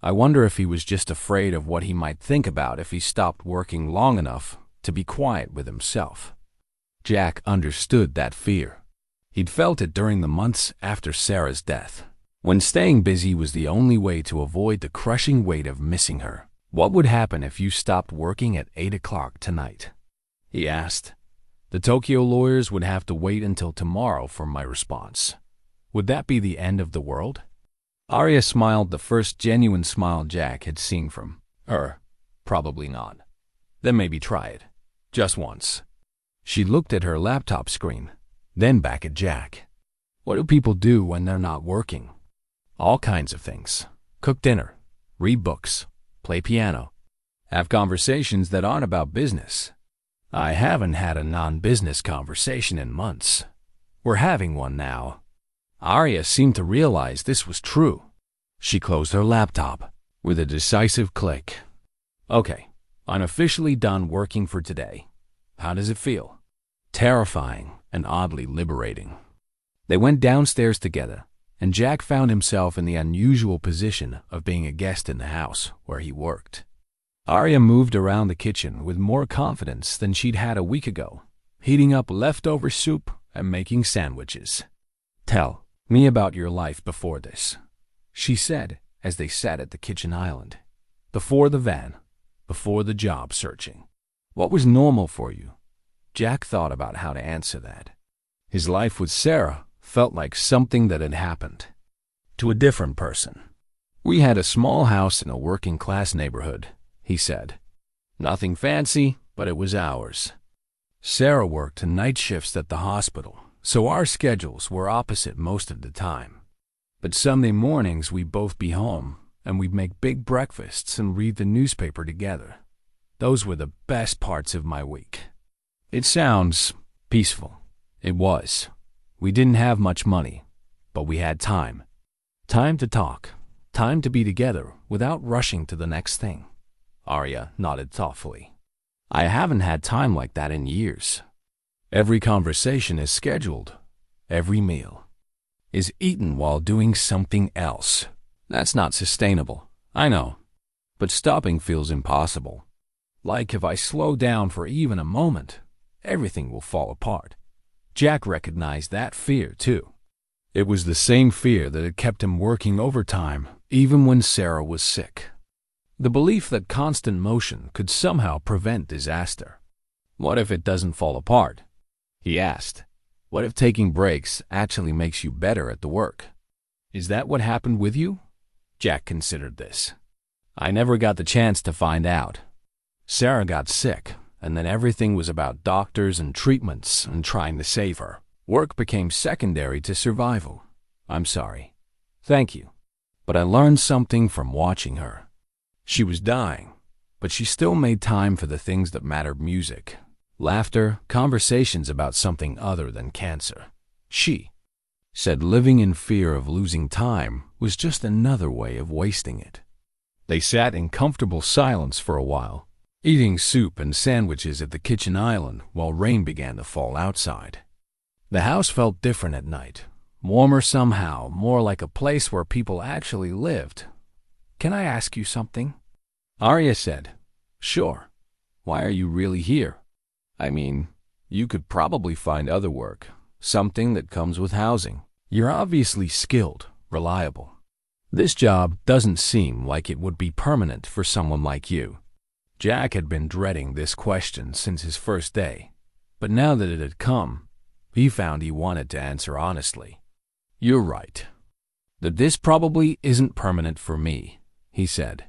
I wonder if he was just afraid of what he might think about if he stopped working long enough to be quiet with himself. Jack understood that fear. He'd felt it during the months after Sarah's death, when staying busy was the only way to avoid the crushing weight of missing her. What would happen if you stopped working at 8 o'clock tonight? He asked. The Tokyo lawyers would have to wait until tomorrow for my response. Would that be the end of the world? Arya smiled, the first genuine smile Jack had seen from her. Probably not. Then maybe try it. Just once. She looked at her laptop screen, then back at Jack. What do people do when they're not working? All kinds of things. Cook dinner, read books, play piano, have conversations that aren't about business. I haven't had a non-business conversation in months. We're having one now. Arya seemed to realize this was true. She closed her laptop with a decisive click. Okay, I'm officially done working for today. How does it feel? Terrifying and oddly liberating. They went downstairs together, and Jack found himself in the unusual position of being a guest in the house where he worked. Arya moved around the kitchen with more confidence than she'd had a week ago, heating up leftover soup and making sandwiches. Tell me about your life before this, she said as they sat at the kitchen island. Before the van, before the job searching. What was normal for you? Jack thought about how to answer that. His life with Sarah felt like something that had happened to a different person. We had a small house in a working-class neighborhood, he said. Nothing fancy, but it was ours. Sarah worked night shifts at the hospital, so our schedules were opposite most of the time. But Sunday mornings we'd both be home, and we'd make big breakfasts and read the newspaper together. Those were the best parts of my week. It sounds peaceful. It was. We didn't have much money, but we had time. Time to talk. Time to be together without rushing to the next thing. Arya nodded thoughtfully. I haven't had time like that in years, Every conversation is scheduled. Every meal is eaten while doing something else. That's not sustainable, I know, but stopping feels impossible. Like if I slow down for even a moment, everything will fall apart. Jack recognized that fear, too. It was the same fear that had kept him working overtime, even when Sarah was sick. The belief that constant motion could somehow prevent disaster. What if it doesn't fall apart? He asked. What if taking breaks actually makes you better at the work? Is that what happened with you? Jack considered this. I never got the chance to find out. Sarah got sick, and then everything was about doctors and treatments and trying to save her. Work became secondary to survival. I'm sorry. Thank you. But I learned something from watching her. She was dying, but she still made time for the things that mattered: music, laughter, conversations about something other than cancer. She said living in fear of losing time was just another way of wasting it. They sat in comfortable silence for a while, eating soup and sandwiches at the kitchen island while rain began to fall outside. The house felt different at night, warmer somehow, more like a place where people actually lived. Can I ask you something? Arya said. Sure. Why are you really here? I mean, you could probably find other work, something that comes with housing. You're obviously skilled, reliable. This job doesn't seem like it would be permanent for someone like you. Jack had been dreading this question since his first day, but now that it had come, he found he wanted to answer honestly. You're right. That this probably isn't permanent for me, he said.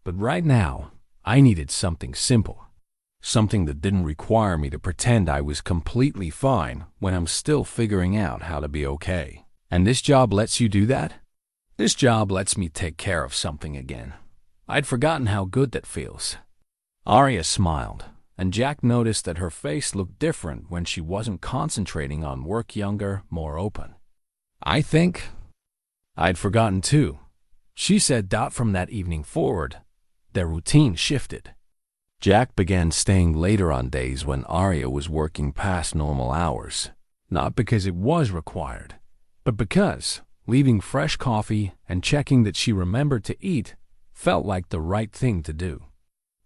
But right now, I needed something simple. Something that didn't require me to pretend I was completely fine when I'm still figuring out how to be okay. And this job lets you do that? This job lets me take care of something again. I'd forgotten how good that feels. Arya smiled, and Jack noticed that her face looked different when she wasn't concentrating on work, younger, more open. I think I'd forgotten too, she said. From that evening forward, their routine shifted. Jack began staying later on days when Arya was working past normal hours, not because it was required, but because leaving fresh coffee and checking that she remembered to eat felt like the right thing to do.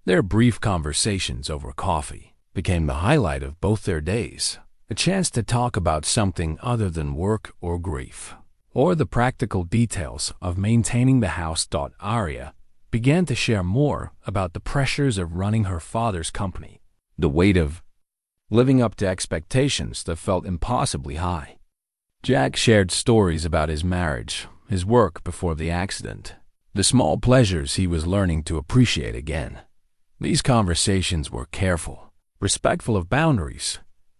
Their brief conversations over coffee became the highlight of both their days, a chance to talk about something other than work or grief, or the practical details of maintaining the house. Arya began to share more about the pressures of running her father's company, the weight of living up to expectations that felt impossibly high. Jack shared stories about his marriage, his work before the accident, the small pleasures he was learning to appreciate again. These conversations were careful, respectful of boundaries,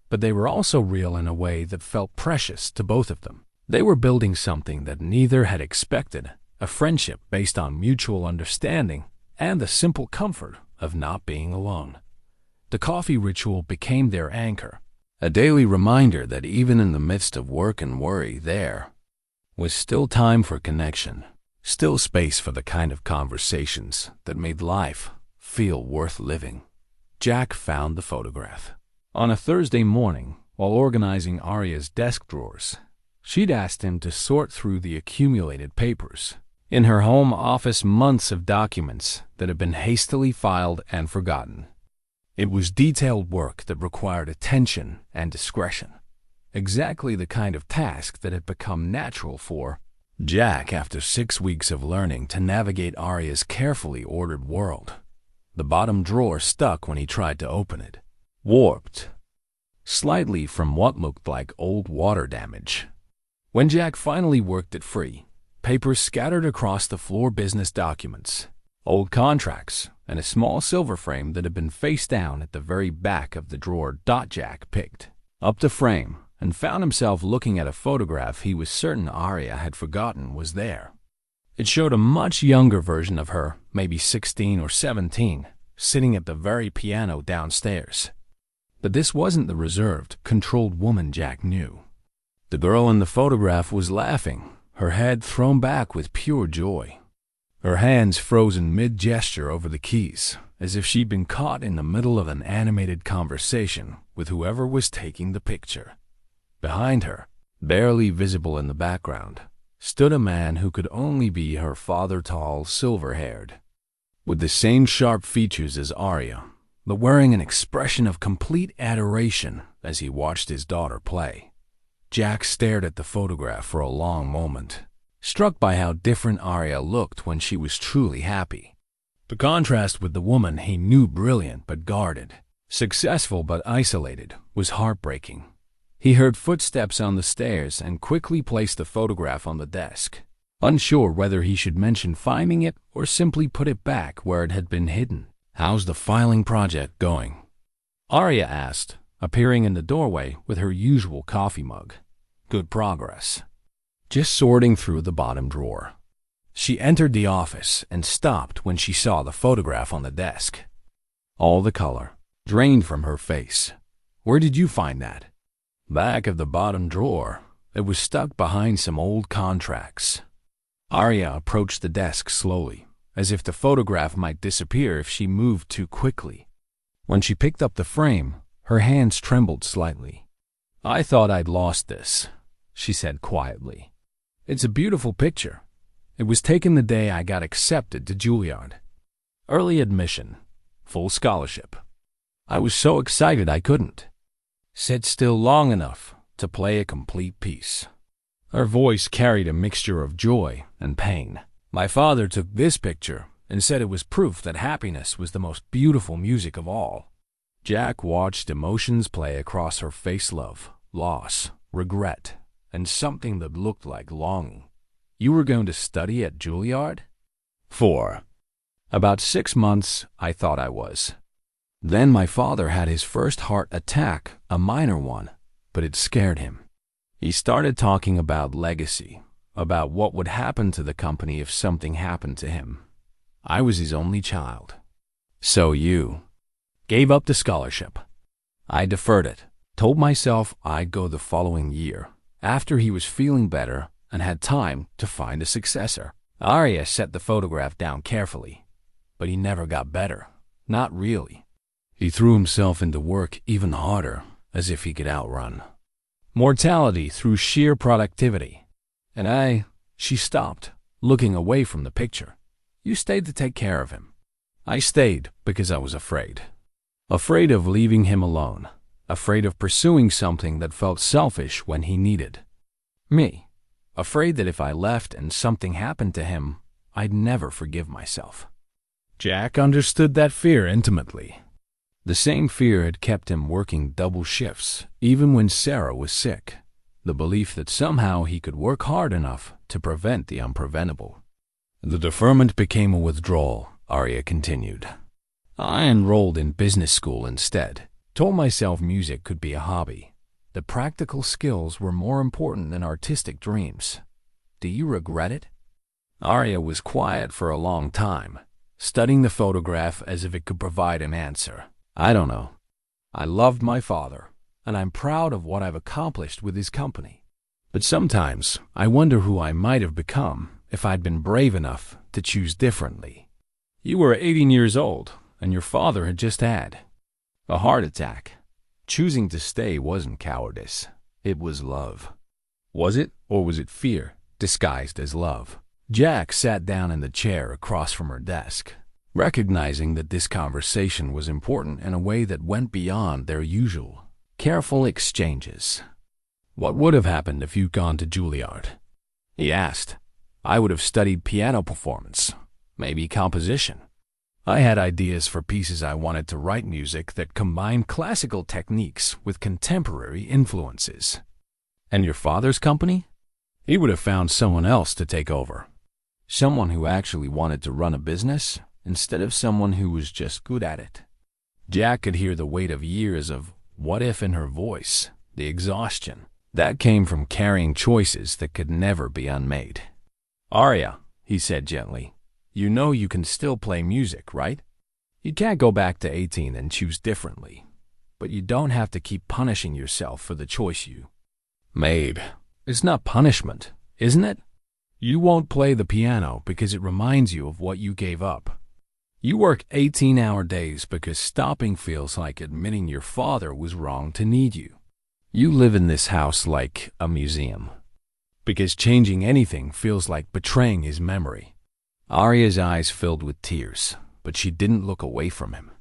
but they were also real in a way that felt precious to both of them. They were building something that neither had expected, a friendship based on mutual understanding and the simple comfort of not being alone. The coffee ritual became their anchor, a daily reminder that even in the midst of work and worry, there was still time for connection, still space for the kind of conversations that made life feel worth living. Jack found the photograph. On a Thursday morning, while organizing Arya's desk drawers, she'd asked him to sort through the accumulated papers in her home office, months of documents that had been hastily filed and forgotten. It was detailed work that required attention and discretion, exactly the kind of task that had become natural for Jack after 6 weeks of learning to navigate Arya's carefully ordered world. The bottom drawer stuck when he tried to open it, warped slightly from what looked like old water damage. When Jack finally worked it free, papers scattered across the floor, business documents, old contracts, and a small silver frame that had been face down at the very back of the drawer. Jack picked up the frame and found himself looking at a photograph he was certain Arya had forgotten was there. It showed a much younger version of her, maybe 16 or 17, sitting at the very piano downstairs. But this wasn't the reserved, controlled woman Jack knew. The girl in the photograph was laughing, her head thrown back with pure joy, her hands frozen mid-gesture over the keys, as if she'd been caught in the middle of an animated conversation with whoever was taking the picture. Behind her, barely visible in the background, stood a man who could only be her father, tall, silver-haired, with the same sharp features as Arya, but wearing an expression of complete adoration as he watched his daughter play. Jack stared at the photograph for a long moment, struck by how different Arya looked when she was truly happy. The contrast with the woman he knew brilliant but guarded, successful but isolated, was heartbreaking. He heard footsteps on the stairs and quickly placed the photograph on the desk, unsure whether he should mention finding it or simply put it back where it had been hidden. "How's the filing project going?" Arya asked, appearing in the doorway with her usual coffee mug. "Good progress. Just sorting through the bottom drawer." She entered the office and stopped when she saw the photograph on the desk. All the color drained from her face. "Where did you find that?" "Back of the bottom drawer. It was stuck behind some old contracts." Arya approached the desk slowly, as if the photograph might disappear if she moved too quickly. When she picked up the frame, her hands trembled slightly. "I thought I'd lost this," she said quietly. "It's a beautiful picture. It was taken the day I got accepted to Juilliard. Early admission, full scholarship. I was so excited I couldn't sit still long enough to play a complete piece." Her voice carried a mixture of joy and pain. "My father took this picture and said it was proof that happiness was the most beautiful music of all." Jack watched emotions play across her face: love, loss, regret, and something that looked like longing. "You were going to study at Juilliard?" "For about 6 months, I thought I was. Then my father had his first heart attack, a minor one, but it scared him. He started talking about legacy, about what would happen to the company if something happened to him. I was his only child." "So you gave up the scholarship?" "I deferred it, told myself I'd go the following year, after he was feeling better and had time to find a successor." Arya set the photograph down carefully. "But he never got better. Not really. He threw himself into work even harder, as if he could outrun mortality through sheer productivity. And She stopped, looking away from the picture. "You stayed to take care of him." "I stayed because I was afraid. Afraid of leaving him alone. Afraid of pursuing something that felt selfish when he needed me. Afraid that if I left and something happened to him, I'd never forgive myself." Jack understood that fear intimately. The same fear had kept him working double shifts, even when Sarah was sick. The belief that somehow he could work hard enough to prevent the unpreventable. "The deferment became a withdrawal," Arya continued. "I enrolled in business school instead. Told myself music could be a hobby. The practical skills were more important than artistic dreams. Do you regret it?" Arya was quiet for a long time, studying the photograph as if it could provide an answer. "I don't know. I loved my father, and I'm proud of what I've accomplished with his company. But sometimes I wonder who I might have become if I'd been brave enough to choose differently." "You were 18 years old, and your father had just had a heart attack. Choosing to stay wasn't cowardice. It was love." "Was it, or was it fear, disguised as love?" Jack sat down in the chair across from her desk, recognizing that this conversation was important in a way that went beyond their usual, careful exchanges. "What would have happened if you'd gone to Juilliard?" he asked. "I would have studied piano performance, maybe composition. I had ideas for pieces I wanted to write, music that combined classical techniques with contemporary influences." "And your father's company?" "He would have found someone else to take over. Someone who actually wanted to run a business instead of someone who was just good at it." Jack could hear the weight of years of what if in her voice, the exhaustion that came from carrying choices that could never be unmade. "Arya," he said gently, "you know you can still play music, right? You can't go back to 18 and choose differently, but you don't have to keep punishing yourself for the choice you made. It's not punishment, isn't it? You won't play the piano because it reminds you of what you gave up. You work 18-hour days because stopping feels like admitting your father was wrong to need you. You live in this house like a museum because changing anything feels like betraying his memory. Arya's eyes filled with tears, but she didn't look away from him.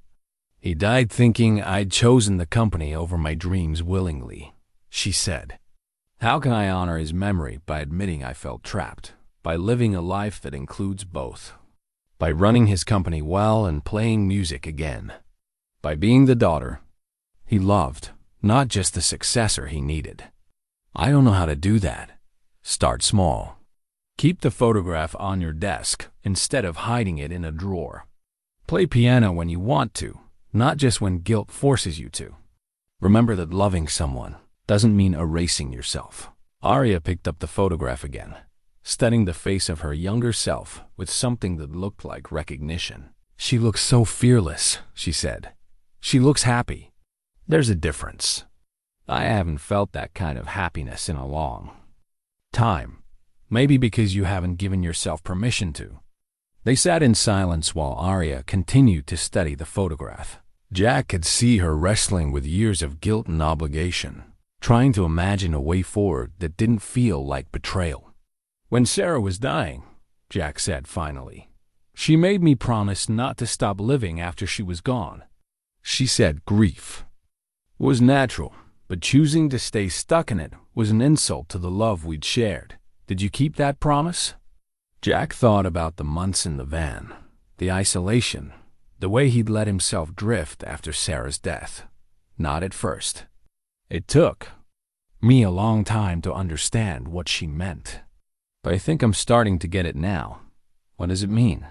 He died thinking I'd chosen the company over my dreams willingly, she said. How can I honor his memory by admitting I felt trapped, by living a life that includes both, by running his company well and playing music again, by being the daughter he loved, not just the successor he needed? I don't know how to do that. Start small. Keep the photograph on your desk instead of hiding it in a drawer. Play piano when you want to, not just when guilt forces you to. Remember that loving someone doesn't mean erasing yourself. Arya picked up the photograph again, studying the face of her younger self with something that looked like recognition. She looks so fearless, she said. She looks happy. There's a difference. I haven't felt that kind of happiness in a long time. Maybe because you haven't given yourself permission to. They sat in silence while Arya continued to study the photograph. Jack could see her wrestling with years of guilt and obligation, trying to imagine a way forward that didn't feel like betrayal. When Sarah was dying, Jack said finally, she made me promise not to stop living after she was gone. She said grief was natural, but choosing to stay stuck in it was an insult to the love we'd shared. Did you keep that promise? Jack thought about the months in the van, the isolation, the way he'd let himself drift after Sarah's death. Not at first. It took me a long time to understand what she meant. But I think I'm starting to get it now. What does it mean?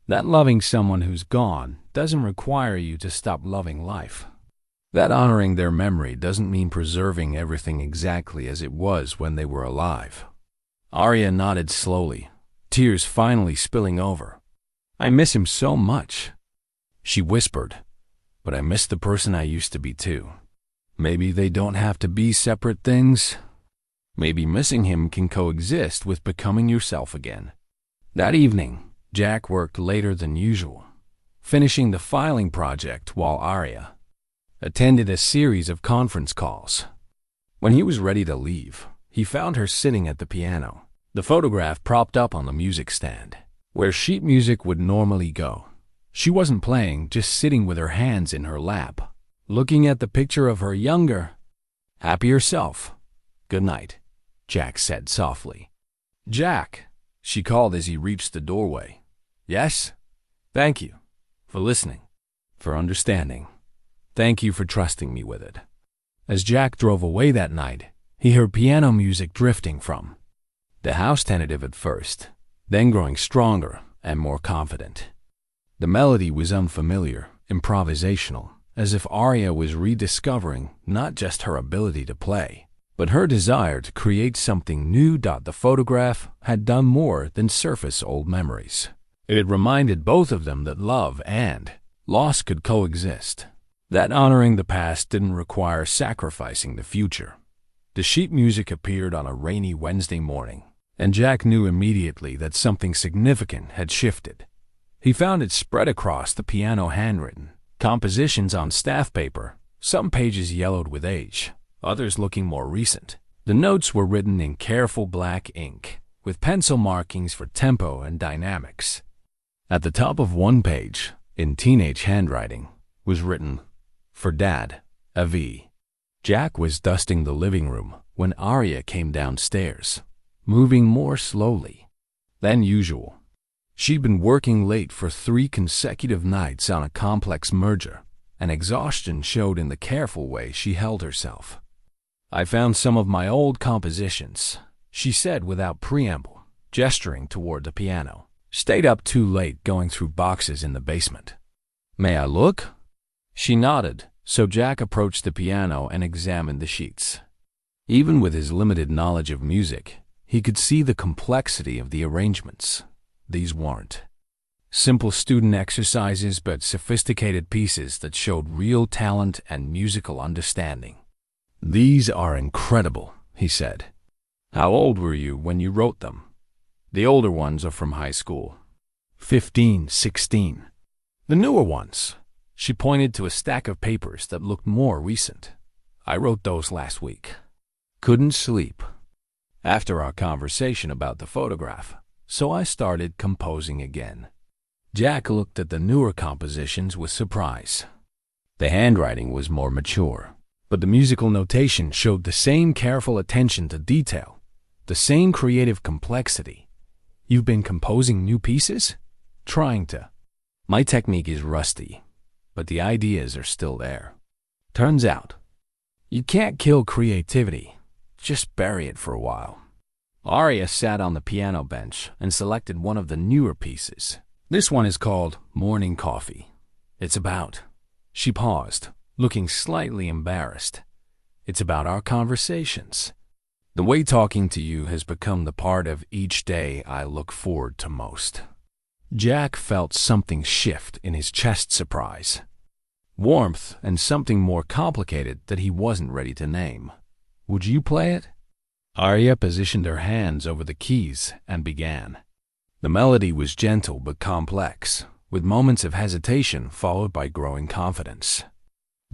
That loving someone who's gone doesn't require you to stop loving life. That honoring their memory doesn't mean preserving everything exactly as it was when they were alive. Arya nodded slowly, tears finally spilling over. I miss him so much, she whispered, but I miss the person I used to be too. Maybe they don't have to be separate things. Maybe missing him can coexist with becoming yourself again. That evening, Jack worked later than usual, finishing the filing project while Arya attended a series of conference calls. When he was ready to leave, he found her sitting at the piano, the photograph propped up on the music stand, where sheet music would normally go. She wasn't playing, just sitting with her hands in her lap, looking at the picture of her younger, happier self. Good night, Jack said softly. Jack, she called as he reached the doorway. Yes? Thank you for listening, for understanding. Thank you for trusting me with it. As Jack drove away that night, he heard piano music drifting from the house, tentative at first, then growing stronger and more confident. The melody was unfamiliar, improvisational, as if Arya was rediscovering not just her ability to play, but her desire to create something new. The photograph had done more than surface old memories. It had reminded both of them that love and loss could coexist, that honoring the past didn't require sacrificing the future. The sheet music appeared on a rainy Wednesday morning, and Jack knew immediately that something significant had shifted. He found it spread across the piano, handwritten compositions on staff paper, some pages yellowed with age, others looking more recent. The notes were written in careful black ink, with pencil markings for tempo and dynamics. At the top of one page, in teenage handwriting, was written, "For Dad, Avi." Jack was dusting the living room when Arya came downstairs, moving more slowly than usual. She'd been working late for 3 consecutive nights on a complex merger, and exhaustion showed in the careful way she held herself. I found some of my old compositions, she said without preamble, gesturing toward the piano. Stayed up too late going through boxes in the basement. May I look? She nodded, so Jack approached the piano and examined the sheets. Even with his limited knowledge of music, he could see the complexity of the arrangements. These weren't simple student exercises, but sophisticated pieces that showed real talent and musical understanding. These are incredible, he said. How old were you when you wrote them? The older ones are from high school. 15, 16. The newer ones. She pointed to a stack of papers that looked more recent. I wrote those last week. Couldn't sleep after our conversation about the photograph, so I started composing again. Jack looked at the newer compositions with surprise. The handwriting was more mature, but the musical notation showed the same careful attention to detail, the same creative complexity. You've been composing new pieces? Trying to. My technique is rusty, but the ideas are still there. Turns out, you can't kill creativity, just bury it for a while. Arya sat on the piano bench and selected one of the newer pieces. This one is called Morning Coffee. It's about... She paused, looking slightly embarrassed. It's about our conversations. The way talking to you has become the part of each day I look forward to most. Jack felt something shift in his chest, surprise. Warmth and something more complicated that he wasn't ready to name. Would you play it? Arya positioned her hands over the keys and began. The melody was gentle but complex, with moments of hesitation followed by growing confidence.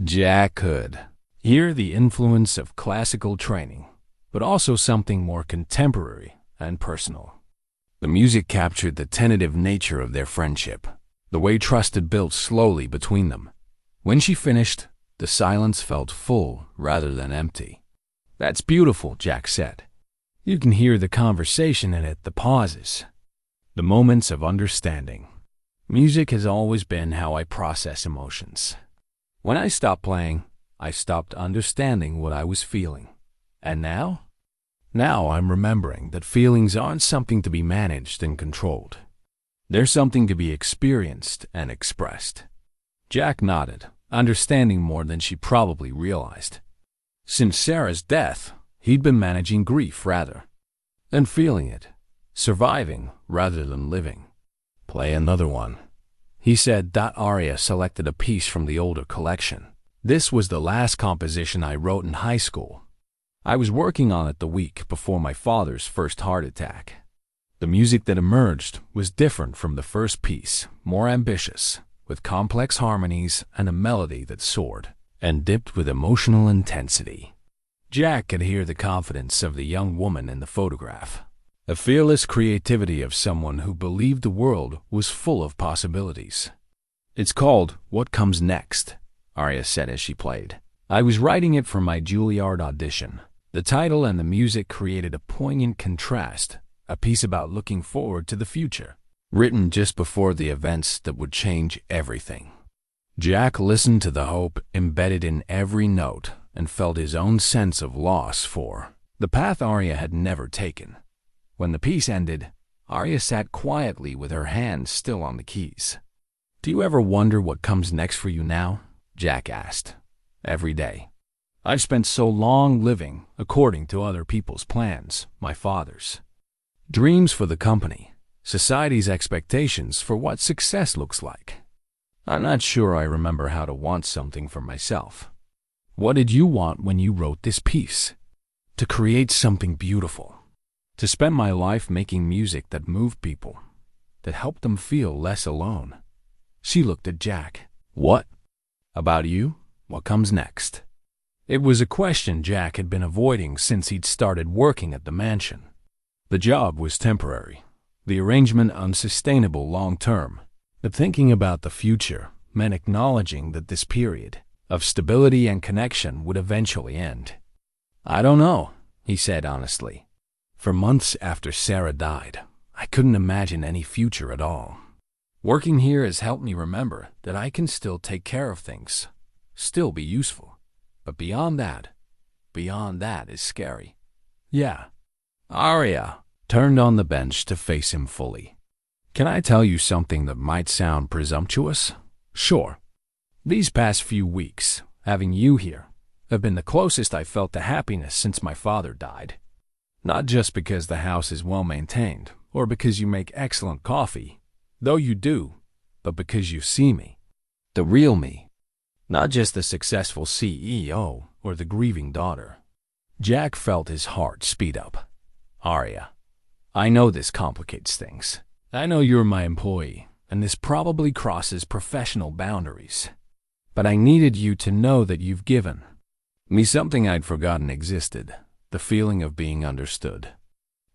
Jack could hear the influence of classical training, but also something more contemporary and personal. The music captured the tentative nature of their friendship, the way trust had built slowly between them. When she finished, the silence felt full rather than empty. That's beautiful, Jack said. You can hear the conversation in it, the pauses, the moments of understanding. Music has always been how I process emotions. When I stopped playing, I stopped understanding what I was feeling. And now? Now I'm remembering that feelings aren't something to be managed and controlled. They're something to be experienced and expressed. Jack nodded, understanding more than she probably realized. Since Sarah's death, he'd been managing grief rather than feeling it, surviving rather than living. Play another one, he said. Arya selected a piece from the older collection. This was the last composition I wrote in high school. I was working on it the week before my father's first heart attack. The music that emerged was different from the first piece, more ambitious, with complex harmonies and a melody that soared and dipped with emotional intensity. Jack could hear the confidence of the young woman in the photograph, a fearless creativity of someone who believed the world was full of possibilities. It's called What Comes Next, Arya said as she played. I was writing it for my Juilliard audition. The title and the music created a poignant contrast, a piece about looking forward to the future, written just before the events that would change everything. Jack listened to the hope embedded in every note and felt his own sense of loss for the path Arya had never taken. When the piece ended, Arya sat quietly with her hands still on the keys. Do you ever wonder what comes next for you now? Jack asked. Every day. I've spent so long living according to other people's plans, my father's dreams for the company, society's expectations for what success looks like. I'm not sure I remember how to want something for myself. What did you want when you wrote this piece? To create something beautiful. To spend my life making music that moved people, that helped them feel less alone. She looked at Jack. What? About you? What comes next? It was a question Jack had been avoiding since he'd started working at the mansion. The job was temporary, the arrangement unsustainable long-term. But thinking about the future meant acknowledging that this period of stability and connection would eventually end. I don't know, he said honestly. For months after Sarah died, I couldn't imagine any future at all. Working here has helped me remember that I can still take care of things, still be useful. But beyond that is scary. Yeah. Arya turned on the bench to face him fully. Can I tell you something that might sound presumptuous? Sure. These past few weeks, having you here, have been the closest I've felt to happiness since my father died. Not just because the house is well maintained, or because you make excellent coffee, though you do, but because you see me. The real me. Not just the successful CEO or the grieving daughter. Jack felt his heart speed up. Arya, I know this complicates things. I know you're my employee, and this probably crosses professional boundaries. But I needed you to know that you've given me something I'd forgotten existed, the feeling of being understood."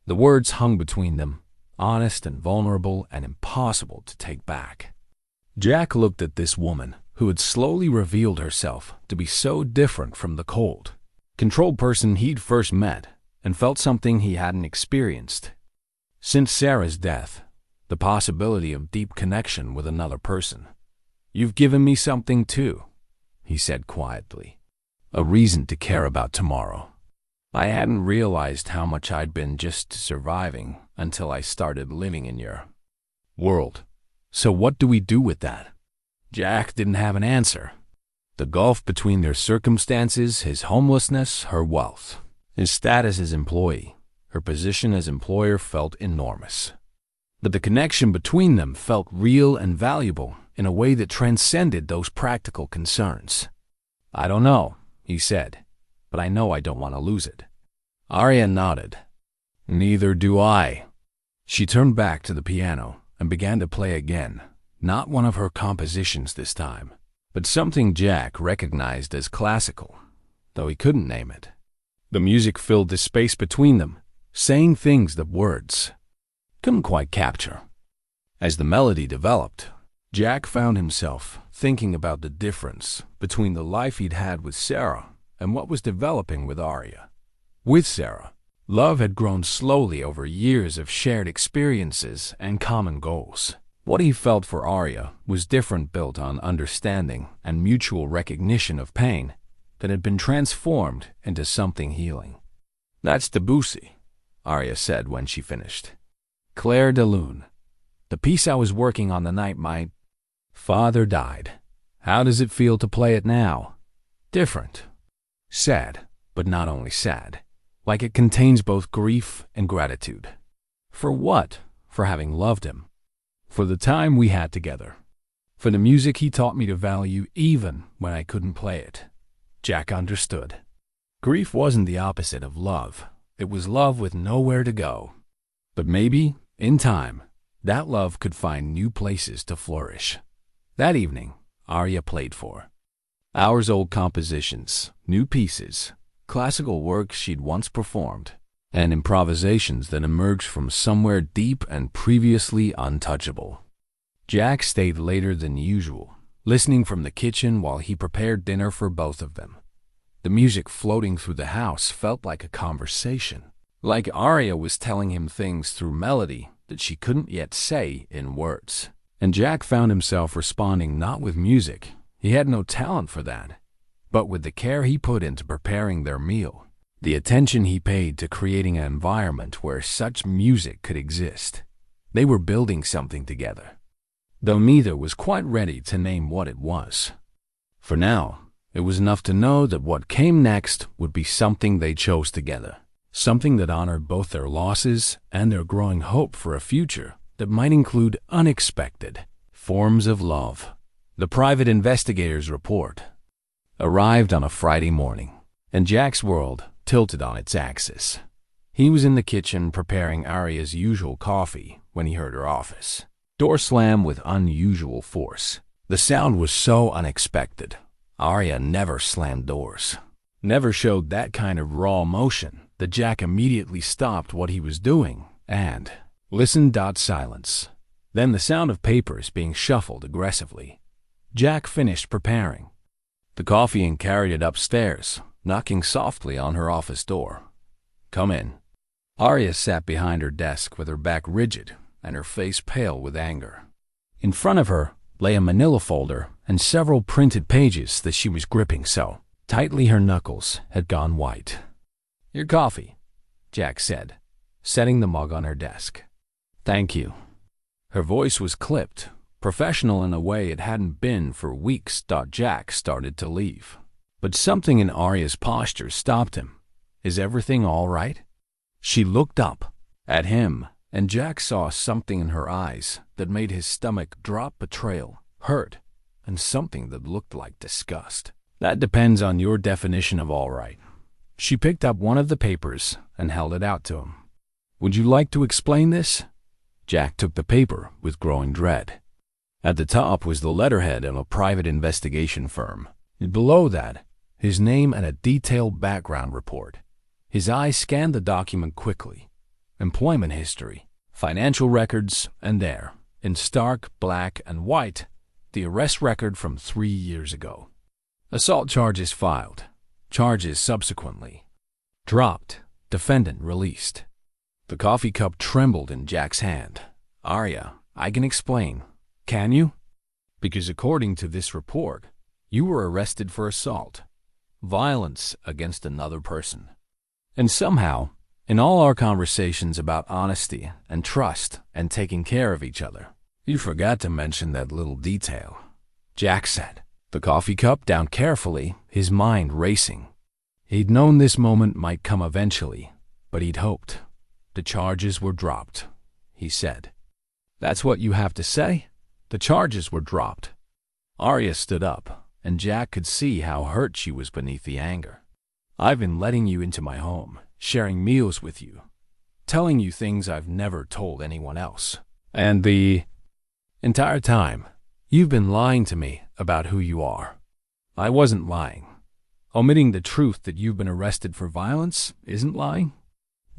The words hung between them, honest and vulnerable and impossible to take back. Jack looked at this woman who had slowly revealed herself to be so different from the cold, controlled person he'd first met, and felt something he hadn't experienced since Sarah's death, the possibility of deep connection with another person. "You've given me something too," he said quietly. "A reason to care about tomorrow. I hadn't realized how much I'd been just surviving until I started living in your world. So what do we do with that?" Jack didn't have an answer. The gulf between their circumstances, his homelessness, her wealth, his status as employee, her position as employer felt enormous. But the connection between them felt real and valuable in a way that transcended those practical concerns. "I don't know," he said, "but I know I don't want to lose it." Arya nodded. "Neither do I." She turned back to the piano and began to play again, not one of her compositions this time, but something Jack recognized as classical, though he couldn't name it. The music filled the space between them, saying things that words couldn't quite capture. As the melody developed, Jack found himself thinking about the difference between the life he'd had with Sarah and what was developing with Arya. With Sarah, love had grown slowly over years of shared experiences and common goals. What he felt for Arya was different, built on understanding and mutual recognition of pain that had been transformed into something healing. "That's Debussy," Arya said when she finished. "Claire de Lune. The piece I was working on the night my father died. How does it feel to play it now?" "Different. Sad, but not only sad. Like it contains both grief and gratitude." "For what?" "For having loved him. For the time we had together. For the music he taught me to value even when I couldn't play it." Jack understood. Grief wasn't the opposite of love. It was love with nowhere to go. But maybe, in time, that love could find new places to flourish. That evening, Arya played for hours-old compositions, new pieces, classical works she'd once performed, and improvisations that emerged from somewhere deep and previously untouchable. Jack stayed later than usual, listening from the kitchen while he prepared dinner for both of them. The music floating through the house felt like a conversation, like Arya was telling him things through melody that she couldn't yet say in words. And Jack found himself responding not with music, he had no talent for that, but with the care he put into preparing their meal, the attention he paid to creating an environment where such music could exist. They were building something together, though neither was quite ready to name what it was. For now, it was enough to know that what came next would be something they chose together, something that honored both their losses and their growing hope for a future that might include unexpected forms of love. The private investigator's report arrived on a Friday morning, and Jack's world tilted on its axis. He was in the kitchen preparing Arya's usual coffee when he heard her office door slam with unusual force. The sound was so unexpected. Arya never slammed doors, never showed that kind of raw emotion that Jack immediately stopped what he was doing and listened. Silence. Then the sound of papers being shuffled aggressively. Jack finished preparing the coffee and carried it upstairs, knocking softly on her office door. "Come in." Arya sat behind her desk with her back rigid and her face pale with anger. In front of her lay a manila folder and several printed pages that she was gripping so tightly her knuckles had gone white. "Your coffee," Jack said, setting the mug on her desk. "Thank you." Her voice was clipped, professional in a way it hadn't been for weeks. Jack started to leave, but something in Arya's posture stopped him. "Is everything all right?" She looked up at him, and Jack saw something in her eyes that made his stomach drop. Betrayal, hurt, and something that looked like disgust. "That depends on your definition of all right." She picked up one of the papers and held it out to him. "Would you like to explain this?" Jack took the paper with growing dread. At the top was the letterhead of a private investigation firm. Below that, his name and a detailed background report. His eyes scanned the document quickly. Employment history, financial records, and there, in stark black and white, the arrest record from 3 years ago. Assault charges filed. Charges subsequently dropped. Defendant released. The coffee cup trembled in Jack's hand. "Arya, I can explain. Can you? Because according to this report, you were arrested for assault, violence against another person. And somehow, in all our conversations about honesty and trust and taking care of each other, you forgot to mention that little detail," Jack said, the coffee cup down carefully, his mind racing. He'd known this moment might come eventually, but he'd hoped. "The charges were dropped," he said. "That's what you have to say? The charges were dropped." Arya stood up, and Jack could see how hurt she was beneath the anger. "I've been letting you into my home, sharing meals with you, telling you things I've never told anyone else. And the entire time, you've been lying to me about who you are." "I wasn't lying. Omitting the truth that you've been arrested for violence isn't lying."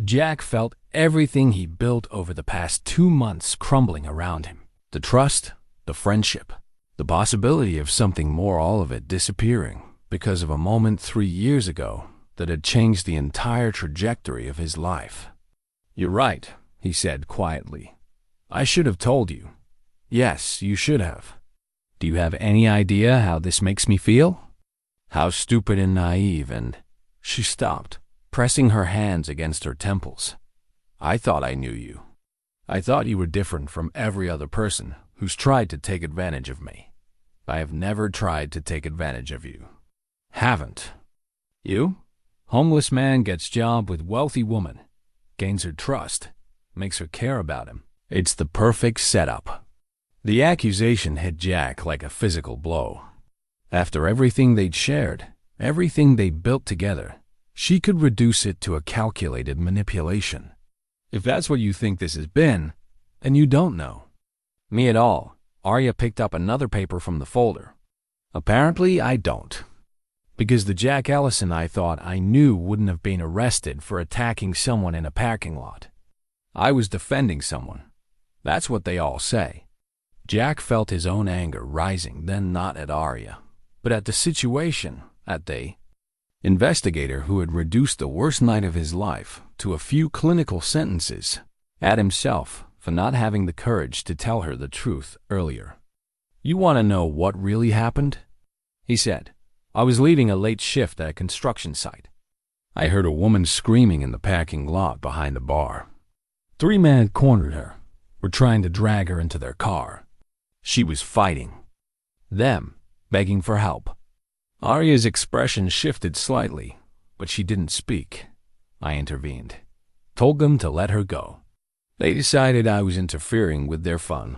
Jack felt everything he built over the past 2 months crumbling around him. The trust, the friendship, the possibility of something more, all of it disappearing because of a moment 3 years ago that had changed the entire trajectory of his life. "You're right," he said quietly. "I should have told you. Yes, you should have. Do you have any idea how this makes me feel? How stupid and naive and—" She stopped, pressing her hands against her temples. "I thought I knew you. I thought you were different from every other person who's tried to take advantage of me. I have never tried to take advantage of you. Haven't. You? Homeless man gets job with wealthy woman, gains her trust, makes her care about him. It's the perfect setup." The accusation hit Jack like a physical blow. After everything they'd shared, everything they built together, she could reduce it to a calculated manipulation. "If that's what you think this has been, then you don't know me at all." Arya picked up another paper from the folder. "Apparently I don't. Because the Jack Ellison I thought I knew wouldn't have been arrested for attacking someone in a parking lot. I was defending someone. That's what they all say." Jack felt his own anger rising, then not at Arya, but at the situation, at the investigator who had reduced the worst night of his life to a few clinical sentences, at himself for not having the courage to tell her the truth earlier. "You want to know what really happened?" he said. "I was leading a late shift at a construction site. I heard a woman screaming in the parking lot behind the bar. 3 men had cornered her, were trying to drag her into their car. She was fighting them, begging for help." Arya's expression shifted slightly, but she didn't speak. I intervened, told them to let her go. They decided I was interfering with their fun.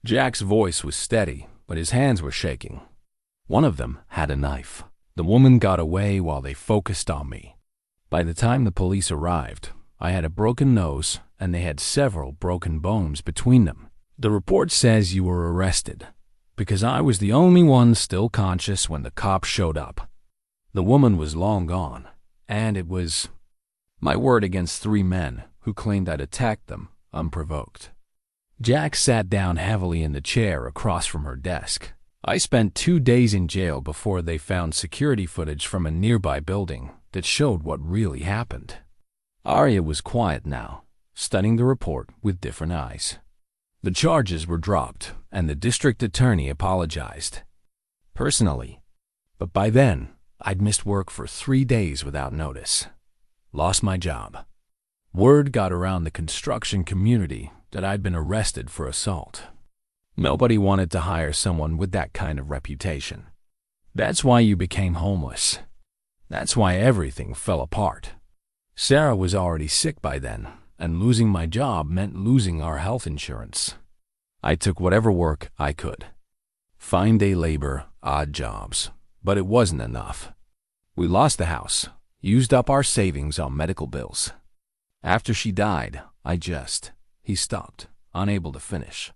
Jack's voice was steady, but his hands were shaking. One of them had a knife. The woman got away while they focused on me. By the time the police arrived, I had a broken nose, and they had several broken bones between them. The report says you were arrested, because I was the only one still conscious when the cops showed up. The woman was long gone, and it was my word against 3 men who claimed I'd attacked them unprovoked. Jack sat down heavily in the chair across from her desk. I spent 2 days in jail before they found security footage from a nearby building that showed what really happened. Arya was quiet now, studying the report with different eyes. The charges were dropped, and the district attorney apologized. Personally. But by then, I'd missed work for 3 days without notice. Lost my job. Word got around the construction community that I'd been arrested for assault. Nobody wanted to hire someone with that kind of reputation. That's why you became homeless. That's why everything fell apart. Sarah was already sick by then, and losing my job meant losing our health insurance. I took whatever work I could. Fine day labor, odd jobs, but it wasn't enough. We lost the house, used up our savings on medical bills. After she died, he stopped, unable to finish.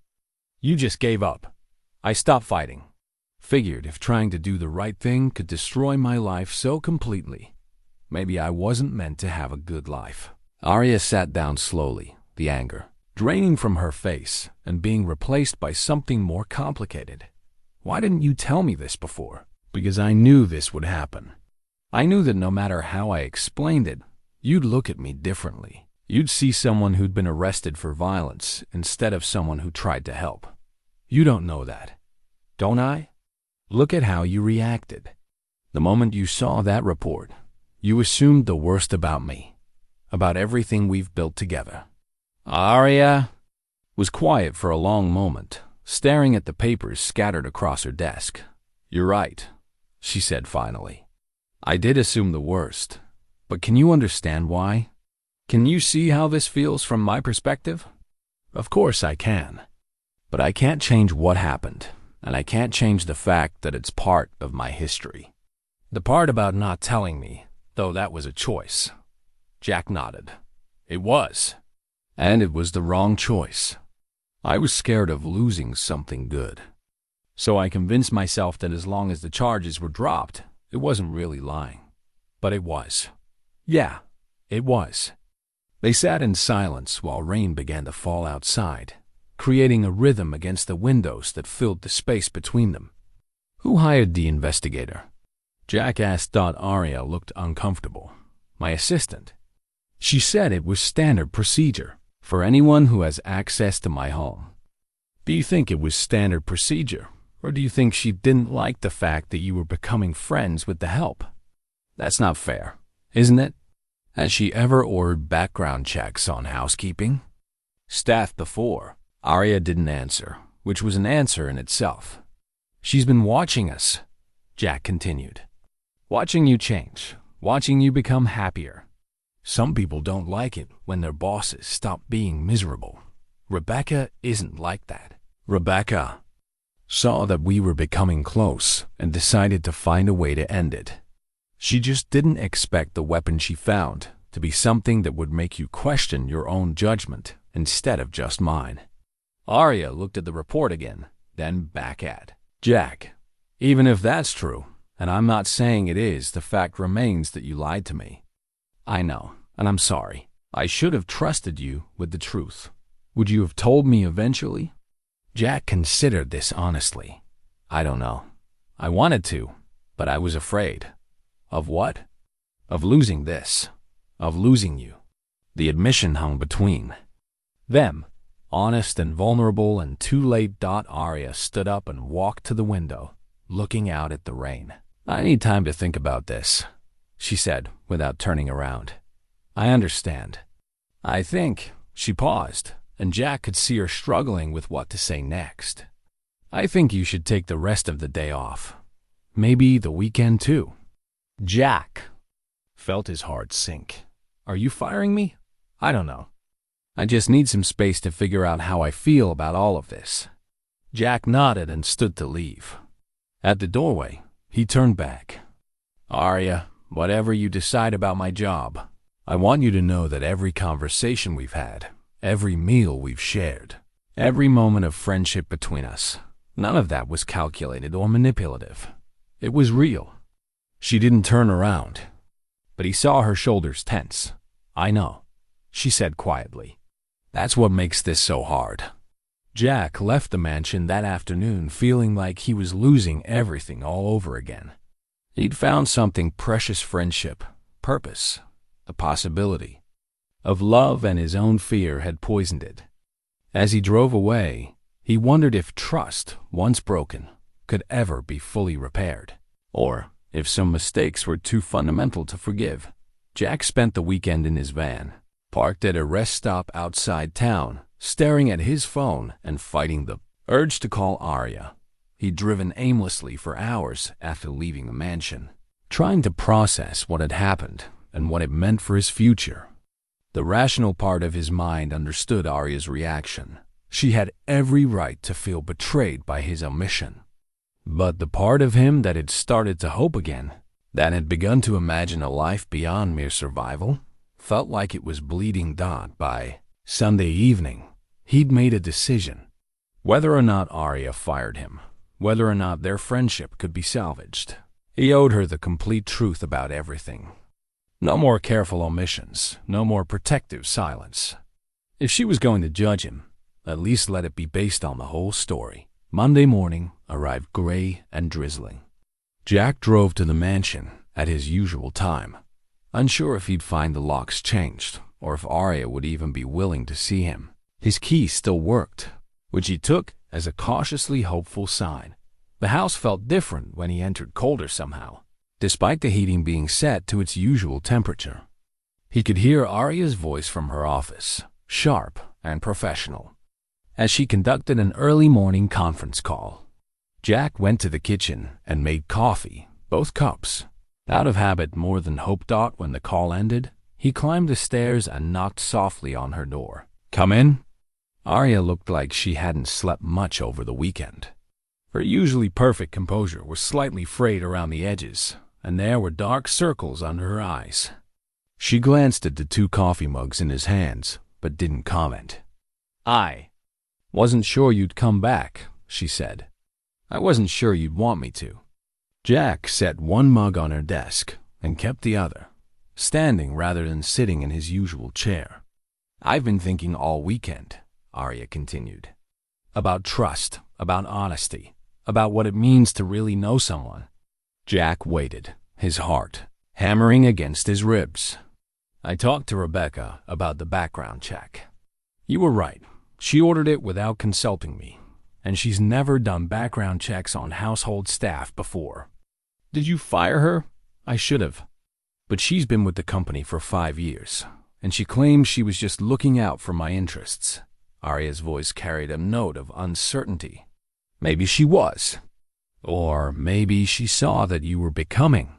You just gave up. I stopped fighting. Figured if trying to do the right thing could destroy my life so completely, maybe I wasn't meant to have a good life. Arya sat down slowly, the anger draining from her face and being replaced by something more complicated. Why didn't you tell me this before? Because I knew this would happen. I knew that no matter how I explained it, you'd look at me differently. You'd see someone who'd been arrested for violence instead of someone who tried to help. You don't know that, don't I? Look at how you reacted. The moment you saw that report, you assumed the worst about me, about everything we've built together. Arya was quiet for a long moment, staring at the papers scattered across her desk. You're right, she said finally. I did assume the worst, but can you understand why? Can you see how this feels from my perspective? Of course I can, but I can't change what happened, and I can't change the fact that it's part of my history. The part about not telling me, though, that was a choice. Jack nodded. It was. And it was the wrong choice. I was scared of losing something good. So I convinced myself that as long as the charges were dropped, it wasn't really lying. But it was. Yeah, it was. They sat in silence while rain began to fall outside, creating a rhythm against the windows that filled the space between them. Who hired the investigator? Jack asked. Arya looked uncomfortable. My assistant. She said it was standard procedure for anyone who has access to my home. Do you think it was standard procedure, or do you think she didn't like the fact that you were becoming friends with the help? That's not fair, isn't it? Has she ever ordered background checks on housekeeping staff before? Arya didn't answer, which was an answer in itself. She's been watching us, Jack continued. Watching you change, watching you become happier. Some people don't like it when their bosses stop being miserable. Rebecca isn't like that. Rebecca saw that we were becoming close and decided to find a way to end it. She just didn't expect the weapon she found to be something that would make you question your own judgment instead of just mine. Arya looked at the report again, then back at Jack. Even if that's true, and I'm not saying it is, the fact remains that you lied to me. I know, and I'm sorry. I should have trusted you with the truth. Would you have told me eventually? Jack considered this honestly. I don't know. I wanted to, but I was afraid. Of what? Of losing this. Of losing you. The admission hung between them, honest and vulnerable and too late. Arya stood up and walked to the window, looking out at the rain. I need time to think about this, she said without turning around. I understand. I think. She paused, and Jack could see her struggling with what to say next. I think you should take the rest of the day off. Maybe the weekend too. Jack felt his heart sink. Are you firing me? I don't know. I just need some space to figure out how I feel about all of this. Jack nodded and stood to leave. At the doorway, he turned back. Arya, whatever you decide about my job, I want you to know that every conversation we've had, every meal we've shared, every moment of friendship between us, none of that was calculated or manipulative. It was real. She didn't turn around, but he saw her shoulders tense. I know, she said quietly. That's what makes this so hard. Jack left the mansion that afternoon feeling like he was losing everything all over again. He'd found something precious: friendship, purpose, the possibility of love, and his own fear had poisoned it. As he drove away, he wondered if trust, once broken, could ever be fully repaired, or if some mistakes were too fundamental to forgive. Jack spent the weekend in his van, parked at a rest stop outside town, staring at his phone and fighting the urge to call Arya. He'd driven aimlessly for hours after leaving the mansion, trying to process what had happened and what it meant for his future. The rational part of his mind understood Arya's reaction. She had every right to feel betrayed by his omission. But the part of him that had started to hope again, that had begun to imagine a life beyond mere survival, felt like it was bleeding. By Sunday evening, he'd made a decision. Whether or not Arya fired him, whether or not their friendship could be salvaged. He owed her the complete truth about everything. No more careful omissions, no more protective silence. If she was going to judge him, at least let it be based on the whole story. Monday morning arrived gray and drizzling. Jack drove to the mansion at his usual time, unsure if he'd find the locks changed or if Arya would even be willing to see him. His key still worked, which he took as a cautiously hopeful sign. The house felt different when he entered, colder somehow, despite the heating being set to its usual temperature. He could hear Arya's voice from her office, sharp and professional, as she conducted an early morning conference call. Jack went to the kitchen and made coffee, both cups. Out of habit more than hoped when the call ended, he climbed the stairs and knocked softly on her door. "Come in." Arya looked like she hadn't slept much over the weekend. Her usually perfect composure was slightly frayed around the edges, and there were dark circles under her eyes. She glanced at the 2 coffee mugs in his hands, but didn't comment. "I wasn't sure you'd come back," she said. "I wasn't sure you'd want me to." Jack set 1 mug on her desk and kept the other, standing rather than sitting in his usual chair. "I've been thinking all weekend," Arya continued, "about trust, about honesty, about what it means to really know someone." Jack waited, his heart hammering against his ribs. "I talked to Rebecca about the background check. You were right. She ordered it without consulting me, and she's never done background checks on household staff before." "Did you fire her?" "I should have. But she's been with the company for 5 years, and she claims she was just looking out for my interests." Arya's voice carried a note of uncertainty. "Maybe she was. Or maybe she saw that you were becoming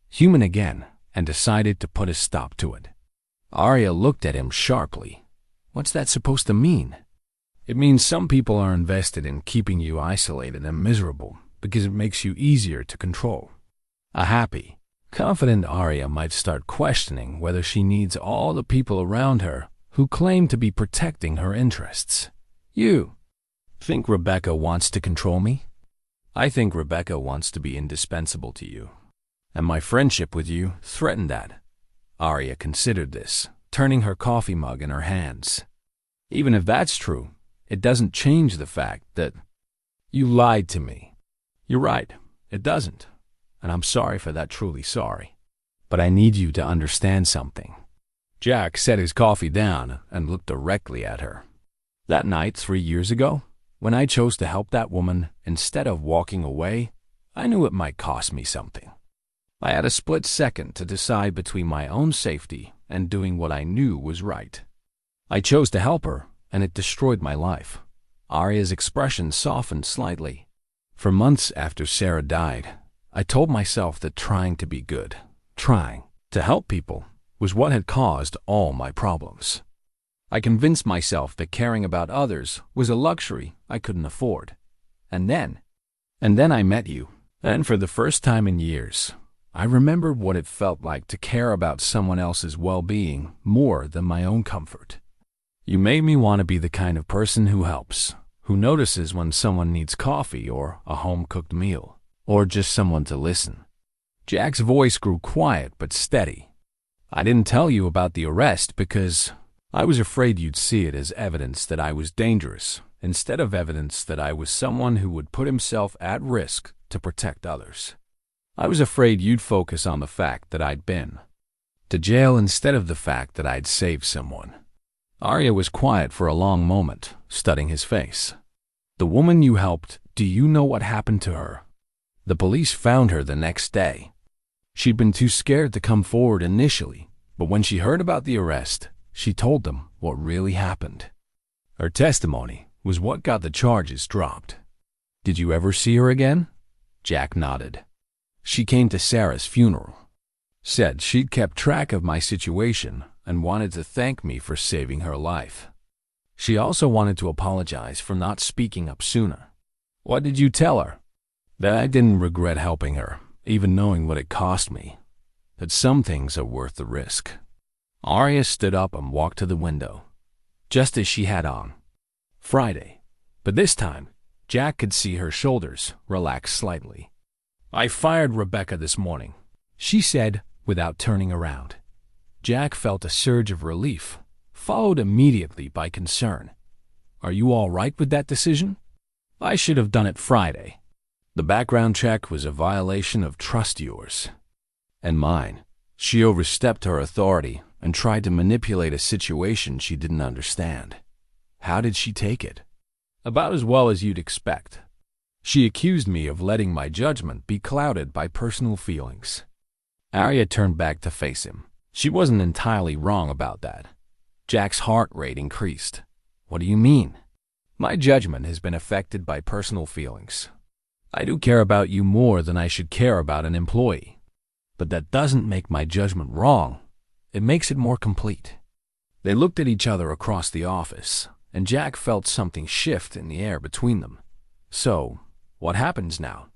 human again and decided to put a stop to it." Arya looked at him sharply. "What's that supposed to mean?" "It means some people are invested in keeping you isolated and miserable because it makes you easier to control." A happy, confident Arya might start questioning whether she needs all the people around her who claim to be protecting her interests. "You think Rebecca wants to control me?" "I think Rebecca wants to be indispensable to you, and my friendship with you threatened that." Arya considered this, turning her coffee mug in her hands. "Even if that's true, it doesn't change the fact that you lied to me." "You're right, it doesn't, and I'm sorry for that, truly sorry. But I need you to understand something." Jack set his coffee down and looked directly at her. "That night 3 years ago, when I chose to help that woman instead of walking away, I knew it might cost me something. I had a split second to decide between my own safety and doing what I knew was right. I chose to help her, and it destroyed my life." Arya's expression softened slightly. "For months after Sarah died, I told myself that trying to be good, trying to help people, was what had caused all my problems. I convinced myself that caring about others was a luxury I couldn't afford. And then I met you, and for the first time in years, I remembered what it felt like to care about someone else's well-being more than my own comfort. You made me want to be the kind of person who helps, who notices when someone needs coffee or a home-cooked meal, or just someone to listen." Jack's voice grew quiet but steady. "I didn't tell you about the arrest because I was afraid you'd see it as evidence that I was dangerous, instead of evidence that I was someone who would put himself at risk to protect others. I was afraid you'd focus on the fact that I'd been to jail instead of the fact that I'd saved someone." Arya was quiet for a long moment, studying his face. "The woman you helped, do you know what happened to her?" "The police found her the next day. She'd been too scared to come forward initially, but when she heard about the arrest, she told them what really happened. Her testimony was what got the charges dropped." "Did you ever see her again?" Jack nodded. "She came to Sarah's funeral. Said she'd kept track of my situation and wanted to thank me for saving her life. She also wanted to apologize for not speaking up sooner." "What did you tell her?" "That I didn't regret helping her, even knowing what it cost me. That some things are worth the risk." Arya stood up and walked to the window, just as she had on Friday. But this time, Jack could see her shoulders relax slightly. "I fired Rebecca this morning," she said without turning around. Jack felt a surge of relief, followed immediately by concern. "Are you all right with that decision?" "I should have done it Friday. The background check was a violation of trust yours and mine. She overstepped her authority and tried to manipulate a situation she didn't understand." "How did she take it?" "About as well as you'd expect. She accused me of letting my judgment be clouded by personal feelings." Arya turned back to face him. She wasn't entirely wrong about that. Jack's heart rate increased. "What do you mean?" "My judgment has been affected by personal feelings. I do care about you more than I should care about an employee. But that doesn't make my judgment wrong. It makes it more complete." They looked at each other across the office, and Jack felt something shift in the air between them. "So, what happens now?"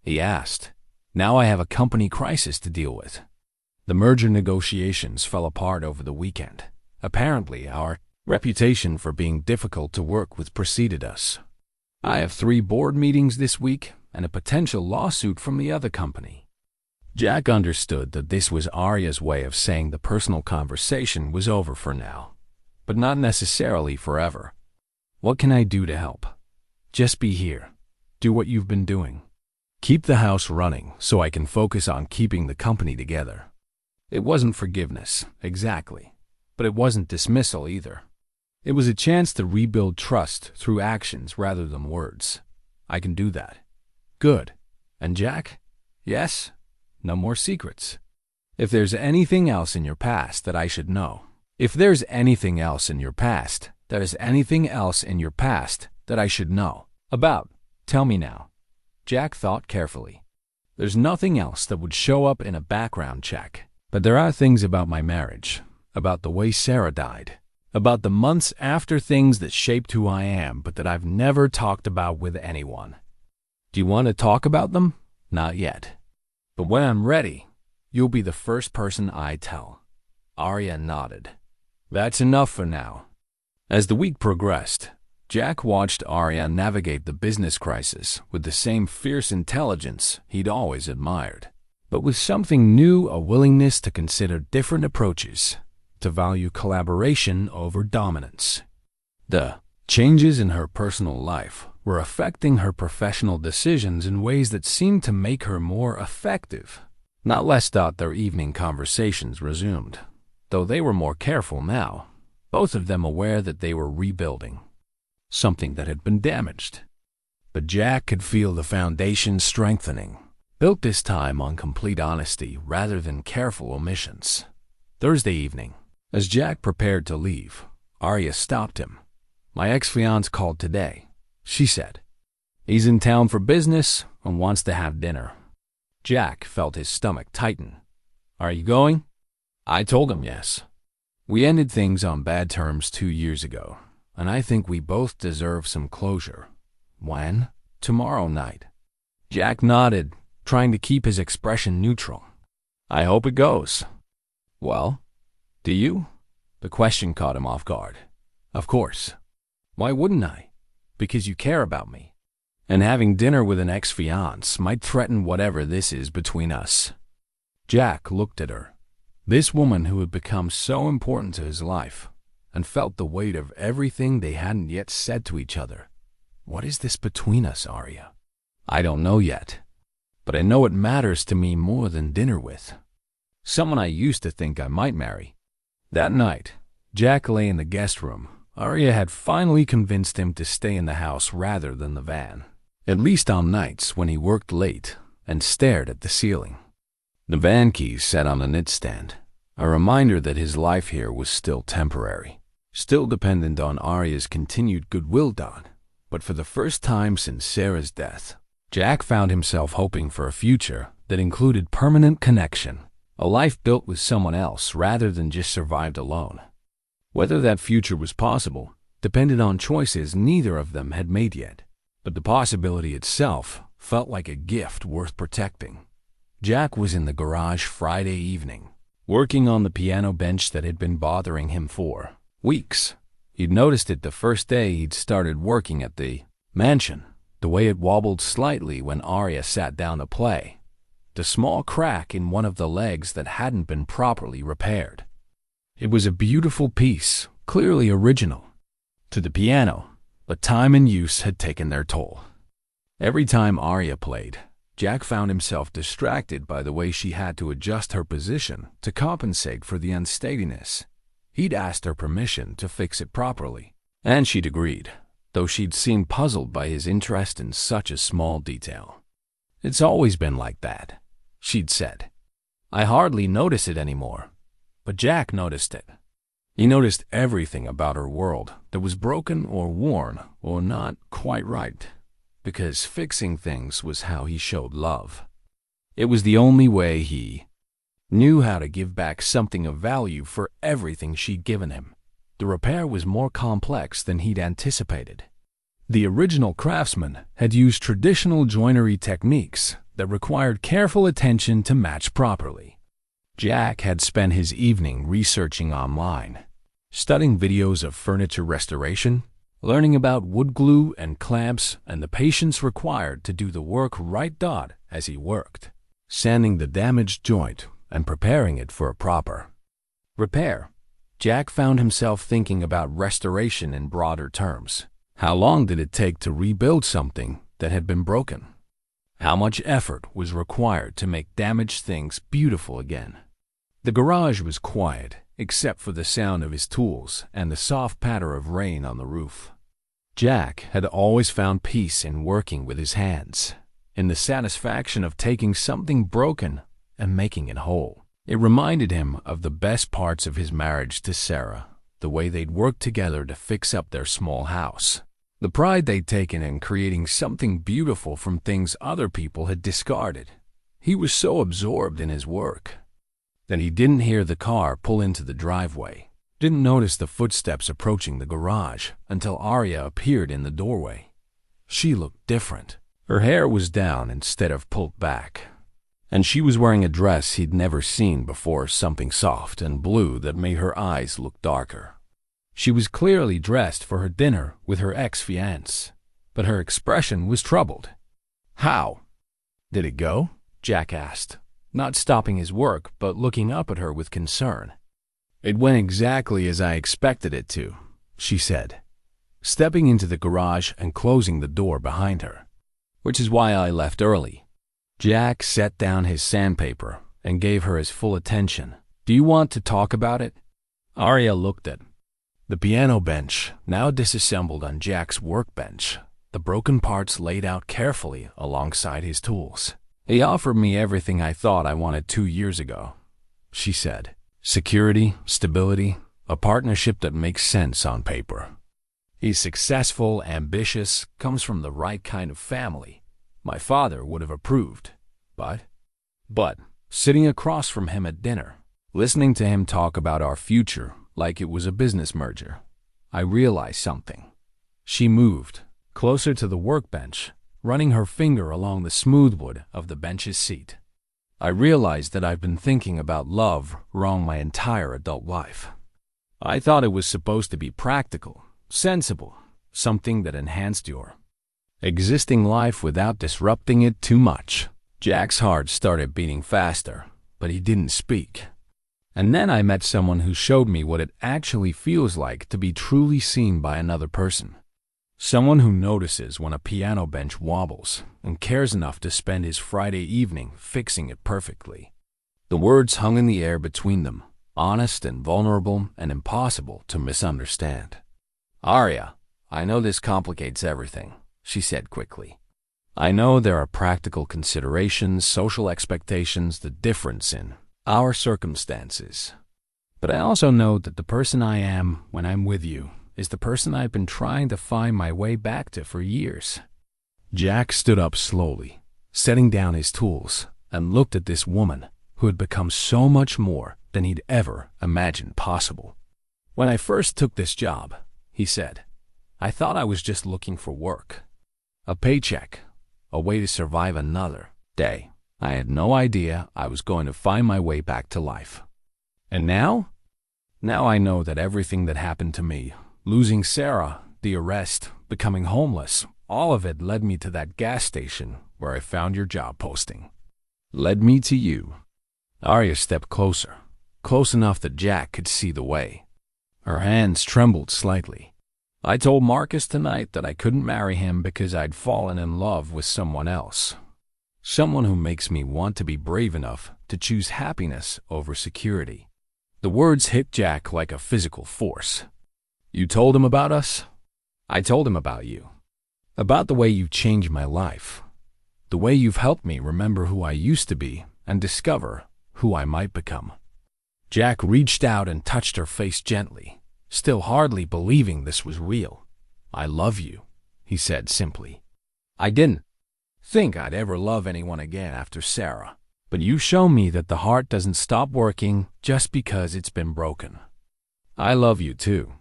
he asked. "Now I have a company crisis to deal with." The merger negotiations fell apart over the weekend. Apparently, our reputation for being difficult to work with preceded us. I have 3 board meetings this week and a potential lawsuit from the other company. Jack understood that this was Arya's way of saying the personal conversation was over for now, but not necessarily forever. "What can I do to help?" "Just be here. Do what you've been doing. Keep the house running so I can focus on keeping the company together." It wasn't forgiveness, exactly, but it wasn't dismissal either. It was a chance to rebuild trust through actions rather than words. "I can do that." "Good. And Jack?" "Yes? No more secrets. If there's anything else in your past that I should know, if there's anything else in your past, there's anything else in your past that I should know about, tell me now." Jack thought carefully. "There's nothing else that would show up in a background check. But there are things about my marriage, about the way Sarah died, about the months after things that shaped who I am, but that I've never talked about with anyone." "Do you want to talk about them?" "Not yet. But when I'm ready, you'll be the first person I tell." Arya nodded. "That's enough for now." As the week progressed, Jack watched Arya navigate the business crisis with the same fierce intelligence he'd always admired, but with something new, a willingness to consider different approaches, to value collaboration over dominance. The changes in her personal life were affecting her professional decisions in ways that seemed to make her more effective. Not less. Their evening conversations resumed, though they were more careful now, both of them aware that they were rebuilding something that had been damaged. But Jack could feel the foundation strengthening, built this time on complete honesty rather than careful omissions. Thursday evening, as Jack prepared to leave, Arya stopped him. "My ex-fiance called today," she said. "He's in town for business and wants to have dinner." Jack felt his stomach tighten. "Are you going?" I told him yes. "We ended things on bad terms 2 years ago, and I think we both deserve some closure." "When?" "Tomorrow night." Jack nodded, trying to keep his expression neutral. "I hope it goes." "Well, do you?" The question caught him off guard. "Of course. Why wouldn't I? Because you care about me. And having dinner with an ex-fiance might threaten whatever this is between us." Jack looked at her, this woman who had become so important to his life, and felt the weight of everything they hadn't yet said to each other. "What is this between us, Arya?" "I don't know yet. But I know it matters to me more than dinner with someone I used to think I might marry." That night, Jack lay in the guest room. Arya had finally convinced him to stay in the house rather than the van, at least on nights when he worked late and stared at the ceiling. The van keys sat on the nightstand, a reminder that his life here was still temporary, still dependent on Arya's continued goodwill. But for the first time since Sarah's death, Jack found himself hoping for a future that included permanent connection, a life built with someone else rather than just survived alone. Whether that future was possible depended on choices neither of them had made yet, but the possibility itself felt like a gift worth protecting. Jack was in the garage Friday evening, working on the piano bench that had been bothering him for weeks. He'd noticed it the first day he'd started working at the mansion, the way it wobbled slightly when Arya sat down to play, the small crack in one of the legs that hadn't been properly repaired. It was a beautiful piece, clearly original. To the piano, but time and use had taken their toll. Every time Arya played, Jack found himself distracted by the way she had to adjust her position to compensate for the unsteadiness. He'd asked her permission to fix it properly, and she'd agreed, though she'd seemed puzzled by his interest in such a small detail. "It's always been like that," she'd said. "I hardly notice it anymore." But Jack noticed it. He noticed everything about her world that was broken or worn or not quite right, because fixing things was how he showed love. It was the only way he knew how to give back something of value for everything she'd given him. The repair was more complex than he'd anticipated. The original craftsman had used traditional joinery techniques that required careful attention to match properly. Jack had spent his evening researching online, studying videos of furniture restoration, learning about wood glue and clamps and the patience required to do the work right as he worked, sanding the damaged joint and preparing it for a proper repair. Jack found himself thinking about restoration in broader terms. How long did it take to rebuild something that had been broken? How much effort was required to make damaged things beautiful again? The garage was quiet, except for the sound of his tools and the soft patter of rain on the roof. Jack had always found peace in working with his hands, in the satisfaction of taking something broken and making it whole. It reminded him of the best parts of his marriage to Sarah, the way they'd worked together to fix up their small house, the pride they'd taken in creating something beautiful from things other people had discarded. He was so absorbed in his work that he didn't hear the car pull into the driveway, didn't notice the footsteps approaching the garage until Arya appeared in the doorway. She looked different. Her hair was down instead of pulled back, and she was wearing a dress he'd never seen before, something soft and blue that made her eyes look darker. She was clearly dressed for her dinner with her ex-fiancé, but her expression was troubled. "How did it go?" Jack asked, not stopping his work but looking up at her with concern. "It went exactly as I expected it to," she said, stepping into the garage and closing the door behind her. "Which is why I left early." Jack set down his sandpaper and gave her his full attention. "Do you want to talk about it?" Arya looked at the piano bench, now disassembled on Jack's workbench, the broken parts laid out carefully alongside his tools. "He offered me everything I thought I wanted 2 years ago," she said. "Security, stability, a partnership that makes sense on paper. He's successful, ambitious, comes from the right kind of family. My father would have approved. But, sitting across from him at dinner, listening to him talk about our future like it was a business merger, I realized something." She moved closer to the workbench, running her finger along the smooth wood of the bench's seat. "I realized that I've been thinking about love wrong my entire adult life. I thought it was supposed to be practical, sensible, something that enhanced your existing life without disrupting it too much." Jack's heart started beating faster, but he didn't speak. "And then I met someone who showed me what it actually feels like to be truly seen by another person. Someone who notices when a piano bench wobbles and cares enough to spend his Friday evening fixing it perfectly." The words hung in the air between them, honest and vulnerable and impossible to misunderstand. "Arya, I know this complicates everything," she said quickly. "I know there are practical considerations, social expectations, the difference in our circumstances. But I also know that the person I am when I'm with you is the person I've been trying to find my way back to for years." Jack stood up slowly, setting down his tools, and looked at this woman who had become so much more than he'd ever imagined possible. "When I first took this job," he said, "I thought I was just looking for work. A paycheck, a way to survive another day. I had no idea I was going to find my way back to life. And now? Now I know that everything that happened to me, losing Sarah, the arrest, becoming homeless, All of it led me to that gas station where I found your job posting. Led me to you. Arya stepped closer, close enough that Jack could see the way. Her hands trembled slightly. I told Marcus tonight that I couldn't marry him because I'd fallen in love with someone else. Someone who makes me want to be brave enough to choose happiness over security. The words hit Jack like a physical force. You told him about us? I told him about you. About the way you've changed my life. The way you've helped me remember who I used to be and discover who I might become. Jack reached out and touched her face gently, still hardly believing this was real. I love you, he said simply. I didn't think I'd ever love anyone again after Sarah, but you show me that the heart doesn't stop working just because it's been broken. I love you too,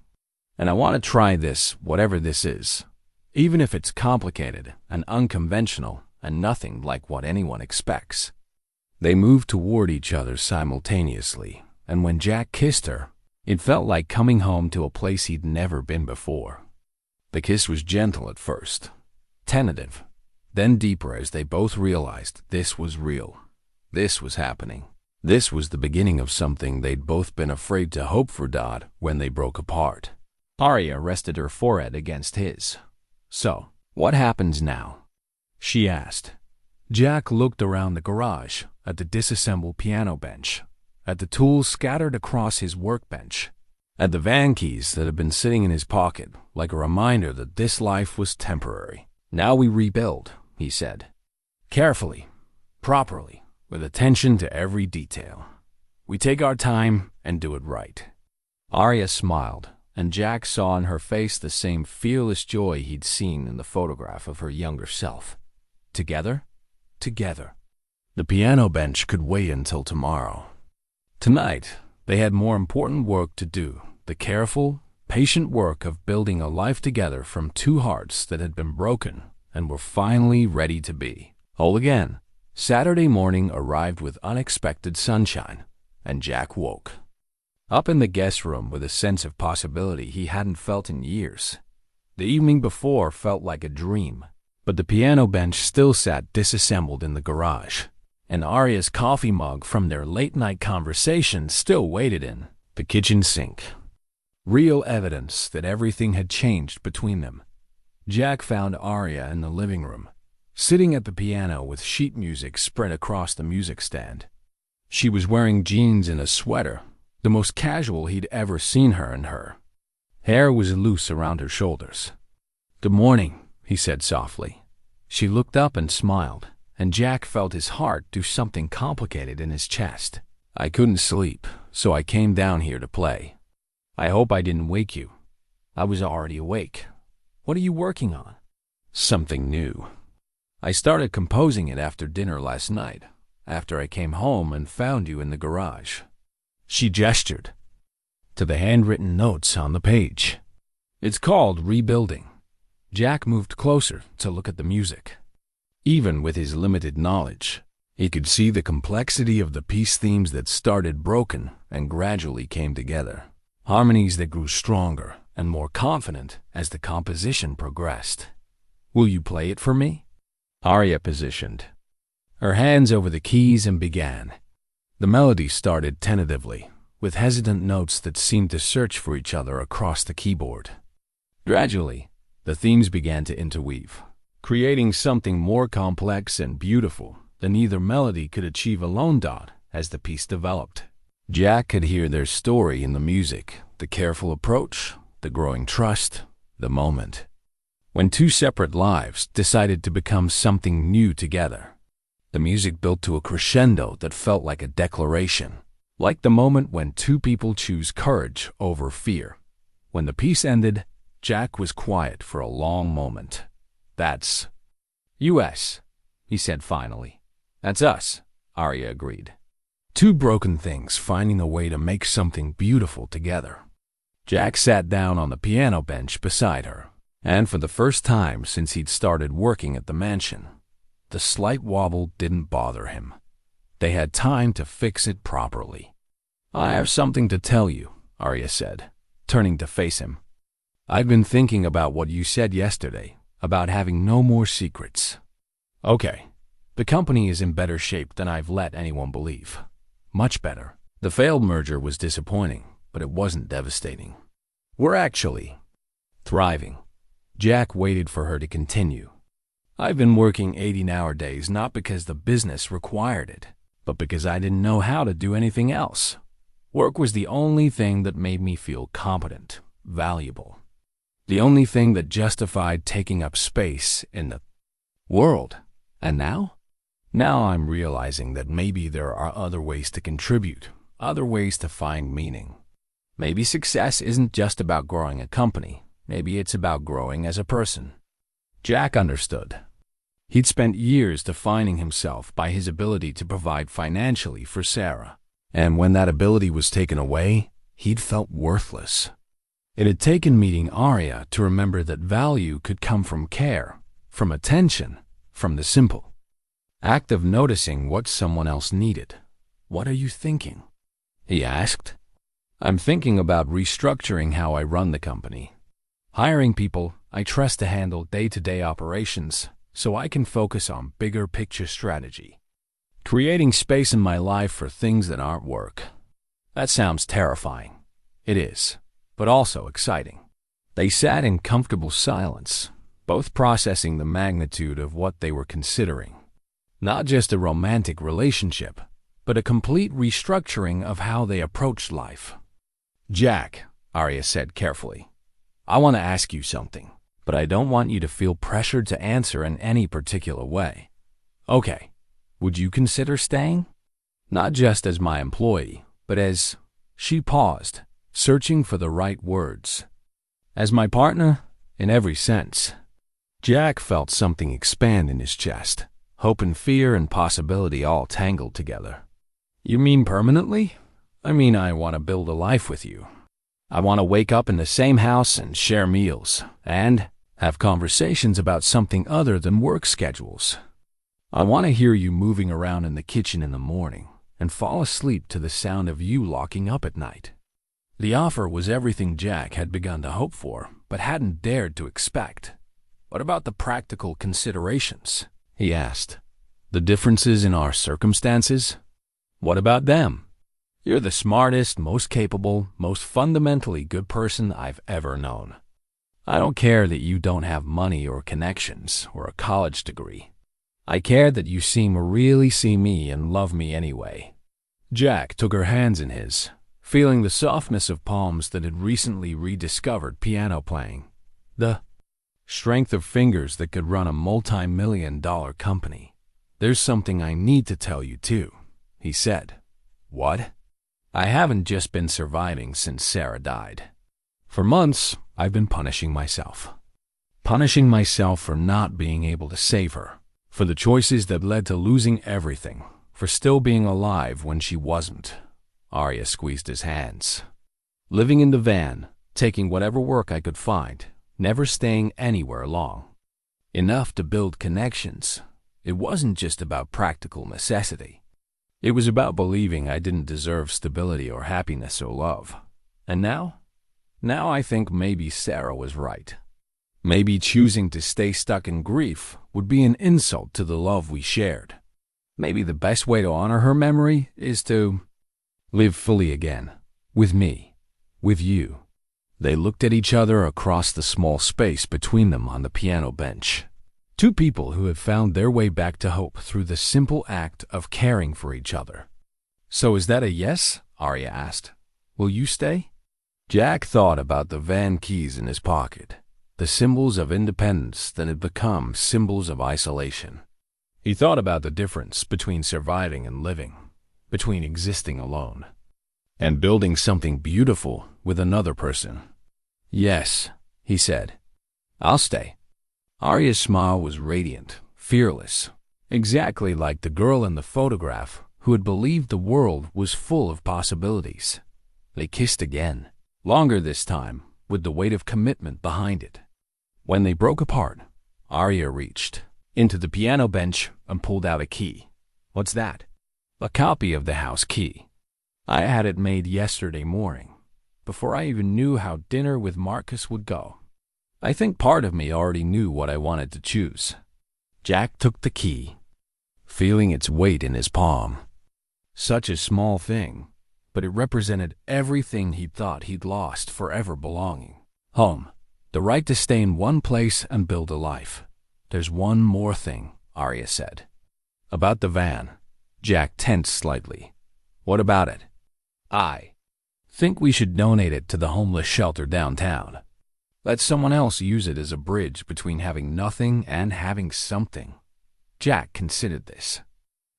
and I want to try this, whatever this is, even if it's complicated and unconventional and nothing like what anyone expects. They moved toward each other simultaneously, and when Jack kissed her, it felt like coming home to a place he'd never been before. The kiss was gentle at first, tentative, then deeper as they both realized this was real. This was happening. This was the beginning of something they'd both been afraid to hope for when they broke apart. Arya rested her forehead against his. So, what happens now? She asked. Jack looked around the garage, at the disassembled piano bench, at the tools scattered across his workbench, at the van keys that had been sitting in his pocket, like a reminder that this life was temporary. Now we rebuild, he said. Carefully, properly, with attention to every detail. We take our time and do it right. Arya smiled, and Jack saw in her face the same fearless joy he'd seen in the photograph of her younger self. Together? Together. The piano bench could wait until tomorrow. Tonight, they had more important work to do, the careful, patient work of building a life together from two hearts that had been broken and were finally ready to be whole again. Saturday morning arrived with unexpected sunshine, and Jack woke up in the guest room with a sense of possibility he hadn't felt in years. The evening before felt like a dream, but the piano bench still sat disassembled in the garage, and Arya's coffee mug from their late-night conversation still waited in the kitchen sink. Real evidence that everything had changed between them. Jack found Arya in the living room, sitting at the piano with sheet music spread across the music stand. She was wearing jeans and a sweater, the most casual he'd ever seen her in her. Hair was loose around her shoulders. Good morning, he said softly. She looked up and smiled, and Jack felt his heart do something complicated in his chest. I couldn't sleep, so I came down here to play. I hope I didn't wake you. I was already awake. What are you working on? Something new. I started composing it after dinner last night, after I came home and found you in the garage. She gestured to the handwritten notes on the page. It's called Rebuilding. Jack moved closer to look at the music. Even with his limited knowledge, he could see the complexity of the piece themes that started broken and gradually came together. Harmonies that grew stronger and more confident as the composition progressed. Will you play it for me? Arya positioned her hands over the keys and began. The melody started tentatively, with hesitant notes that seemed to search for each other across the keyboard. Gradually, the themes began to interweave, creating something more complex and beautiful than either melody could achieve alone. As the piece developed, Jack could hear their story in the music, the careful approach, the growing trust, the moment when two separate lives decided to become something new together. The music built to a crescendo that felt like a declaration, like the moment when two people choose courage over fear. When the piece ended, Jack was quiet for a long moment. That's us, he said finally. That's us, Arya agreed. Two broken things finding a way to make something beautiful together. Jack sat down on the piano bench beside her, and for the first time since he'd started working at the mansion, the slight wobble didn't bother him. They had time to fix it properly. I have something to tell you, Arya said, turning to face him. I've been thinking about what you said yesterday, about having no more secrets. Okay, the company is in better shape than I've let anyone believe. Much better. The failed merger was disappointing, but it wasn't devastating. We're actually thriving. Jack waited for her to continue. I've been working 18-hour days not because the business required it, but because I didn't know how to do anything else. Work was the only thing that made me feel competent, valuable. The only thing that justified taking up space in the world. And now? Now I'm realizing that maybe there are other ways to contribute, other ways to find meaning. Maybe success isn't just about growing a company. Maybe it's about growing as a person. Jack understood. He'd spent years defining himself by his ability to provide financially for Sarah. And when that ability was taken away, he'd felt worthless. It had taken meeting Arya to remember that value could come from care, from attention, from the simple act of noticing what someone else needed. "What are you thinking?" he asked. "I'm thinking about restructuring how I run the company. Hiring people I trust to handle day-to-day operations so I can focus on bigger picture strategy. Creating space in my life for things that aren't work." That sounds terrifying. It is, but also exciting. They sat in comfortable silence, both processing the magnitude of what they were considering. Not just a romantic relationship, but a complete restructuring of how they approached life. "Jack," Arya said carefully, "I want to ask you something, but I don't want you to feel pressured to answer in any particular way. Okay, would you consider staying? Not just as my employee, but as—" She paused, searching for the right words. "As my partner, in every sense." Jack felt something expand in his chest, hope and fear and possibility all tangled together. "You mean permanently?" "I mean I want to build a life with you. I want to wake up in the same house and share meals, and have conversations about something other than work schedules. I want to hear you moving around in the kitchen in the morning and fall asleep to the sound of you locking up at night." The offer was everything Jack had begun to hope for, but hadn't dared to expect. "What about the practical considerations?" he asked. "The differences in our circumstances? What about them? You're the smartest, most capable, most fundamentally good person I've ever known. I don't care that you don't have money or connections or a college degree. I care that you really see me and love me anyway." Jack took her hands in his, feeling the softness of palms that had recently rediscovered piano playing, the strength of fingers that could run a multi-million-dollar company. "There's something I need to tell you too," he said. "What?" "I haven't just been surviving since Sarah died. For months, I've been punishing myself. Punishing myself for not being able to save her, for the choices that led to losing everything, for still being alive when she wasn't." Arya squeezed his hands. "Living in the van, taking whatever work I could find, never staying anywhere long. Enough to build connections. It wasn't just about practical necessity. It was about believing I didn't deserve stability or happiness or love. And now I think maybe Sarah was right. Maybe choosing to stay stuck in grief would be an insult to the love we shared. Maybe the best way to honor her memory is to live fully again, with me, with you." They looked at each other across the small space between them on the piano bench. Two people who had found their way back to hope through the simple act of caring for each other. "So is that a yes?" Arya asked. "Will you stay?" Jack thought about the van keys in his pocket, the symbols of independence that had become symbols of isolation. He thought about the difference between surviving and living, between existing alone and building something beautiful with another person. "Yes," he said. "I'll stay." Arya's smile was radiant, fearless, exactly like the girl in the photograph who had believed the world was full of possibilities. They kissed again, longer this time, with the weight of commitment behind it. When they broke apart, Arya reached into the piano bench and pulled out a key. "What's that?" "A copy of the house key. I had it made yesterday morning, before I even knew how dinner with Marcus would go." I think part of me already knew what I wanted to choose. Jack took the key, feeling its weight in his palm. Such a small thing, but it represented everything he'd thought he'd lost forever belonging. Home, the right to stay in one place and build a life. There's one more thing, Arya said. About the van. Jack tensed slightly. What about it? I think we should donate it to the homeless shelter downtown. Let someone else use it as a bridge between having nothing and having something. Jack considered this.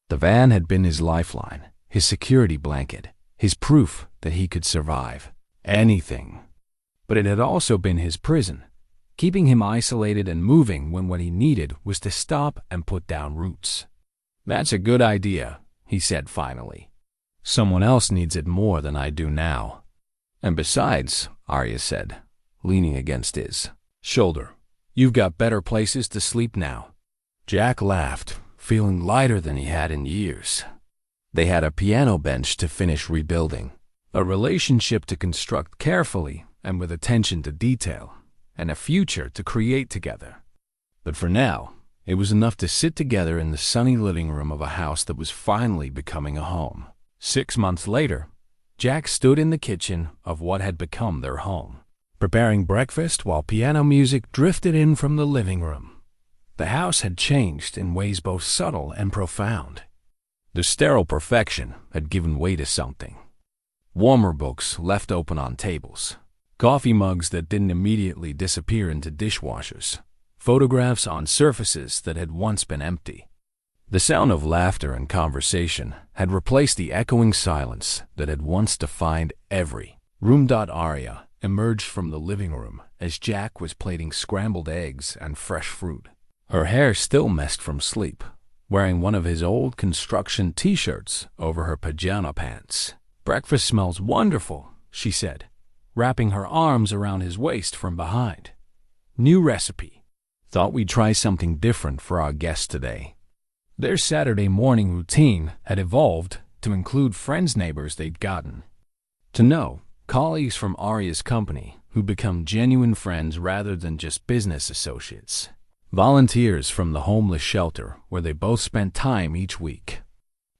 The van had been his lifeline, his security blanket, his proof that he could survive anything. But it had also been his prison, keeping him isolated and moving when what he needed was to stop and put down roots. That's a good idea, he said finally. Someone else needs it more than I do now. And besides, Arya said, leaning against his shoulder, you've got better places to sleep now. Jack laughed, feeling lighter than he had in years. They had a piano bench to finish rebuilding, a relationship to construct carefully and with attention to detail, and a future to create together. But for now, it was enough to sit together in the sunny living room of a house that was finally becoming a home. 6 months later, Jack stood in the kitchen of what had become their home, preparing breakfast while piano music drifted in from the living room. The house had changed in ways both subtle and profound. The sterile perfection had given way to something. Warmer books left open on tables, coffee mugs that didn't immediately disappear into dishwashers, photographs on surfaces that had once been empty. The sound of laughter and conversation had replaced the echoing silence that had once defined every room. Arya emerged from the living room as Jack was plating scrambled eggs and fresh fruit, her hair still messed from sleep, wearing one of his old construction t-shirts over her pajama pants. Breakfast smells wonderful, she said, wrapping her arms around his waist from behind. New recipe. Thought we'd try something different for our guests today. Their Saturday morning routine had evolved to include friends' neighbors they'd gotten to know, colleagues from Arya's company who'd become genuine friends rather than just business associates, volunteers from the homeless shelter where they both spent time each week.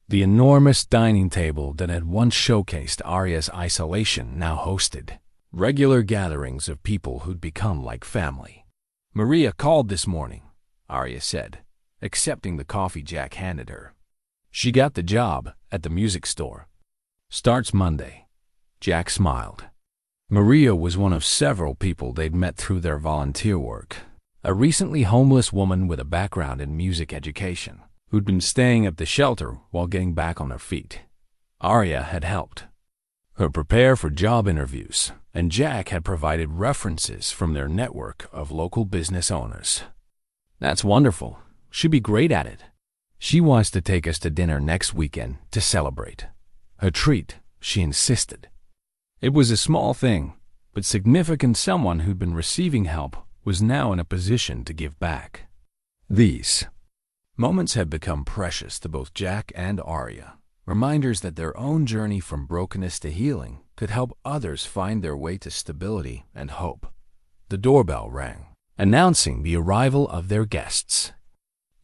The enormous dining table that had once showcased Arya's isolation now hosted regular gatherings of people who'd become like family. Maria called this morning, Arya said, accepting the coffee Jack handed her. She got the job at the music store. Starts Monday. Jack smiled. Maria was one of several people they'd met through their volunteer work. A recently homeless woman with a background in music education, who'd been staying at the shelter while getting back on her feet. Arya had helped her prepare for job interviews, and Jack had provided references from their network of local business owners. That's wonderful. She'd be great at it. She wants to take us to dinner next weekend to celebrate. A treat, she insisted. It was a small thing, but significant. Someone who'd been receiving help was now in a position to give back. These moments had become precious to both Jack and Arya, reminders that their own journey from brokenness to healing could help others find their way to stability and hope. The doorbell rang, announcing the arrival of their guests.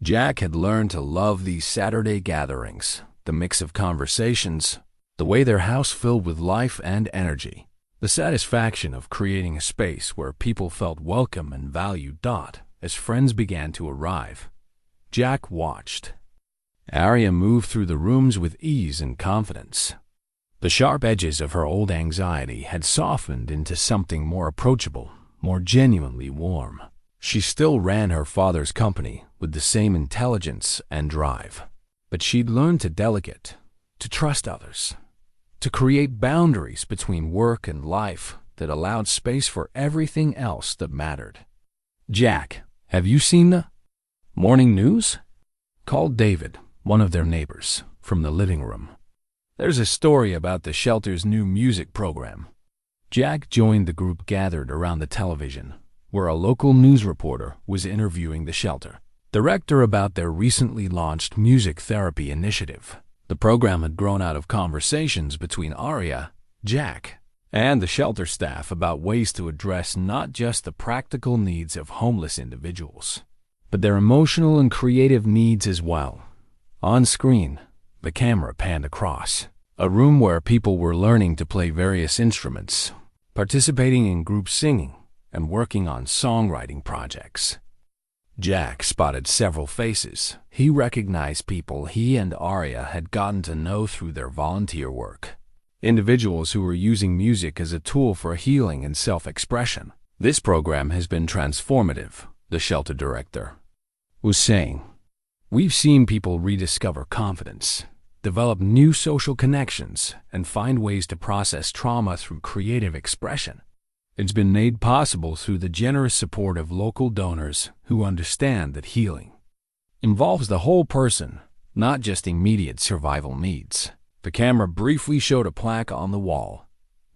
Jack had learned to love these Saturday gatherings, the mix of conversations, the way their house filled with life and energy, the satisfaction of creating a space where people felt welcome and valued. As friends began to arrive, Jack watched Arya move through the rooms with ease and confidence. The sharp edges of her old anxiety had softened into something more approachable, more genuinely warm. She still ran her father's company with the same intelligence and drive, but she'd learned to delegate, to trust others, to create boundaries between work and life that allowed space for everything else that mattered. Jack, have you seen the morning news? Called David, one of their neighbors, from the living room. There's a story about the shelter's new music program. Jack joined the group gathered around the television, where a local news reporter was interviewing the shelter director about their recently launched music therapy initiative. The program had grown out of conversations between Arya, Jack, and the shelter staff about ways to address not just the practical needs of homeless individuals, but their emotional and creative needs as well. On screen, the camera panned across a room where people were learning to play various instruments, participating in group singing, and working on songwriting projects. Jack spotted several faces. He recognized people he and Arya had gotten to know through their volunteer work. Individuals who were using music as a tool for healing and self-expression. "This program has been transformative," the shelter director was saying. "We've seen people rediscover confidence, develop new social connections, and find ways to process trauma through creative expression. It's been made possible through the generous support of local donors who understand that healing involves the whole person, not just immediate survival needs." The camera briefly showed a plaque on the wall.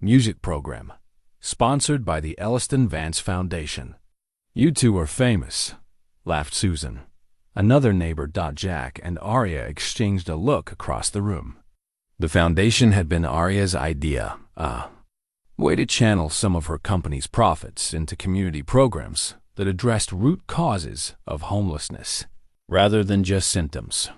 "Music program, sponsored by the Ellison Vance Foundation." "You two are famous," laughed Susan. Another neighbor. Jack and Arya exchanged a look across the room. The foundation had been Arya's idea, way to channel some of her company's profits into community programs that addressed root causes of homelessness, rather than just symptoms.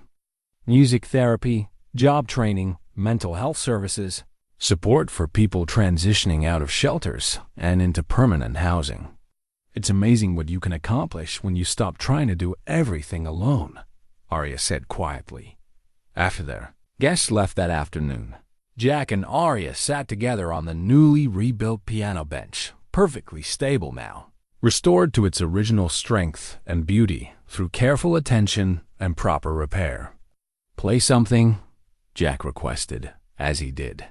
Music therapy, job training, mental health services, support for people transitioning out of shelters and into permanent housing. "It's amazing what you can accomplish when you stop trying to do everything alone," Arya said quietly. After their guests left that afternoon, Jack and Arya sat together on the newly rebuilt piano bench, perfectly stable now, restored to its original strength and beauty through careful attention and proper repair. "Play something," Jack requested, as he did.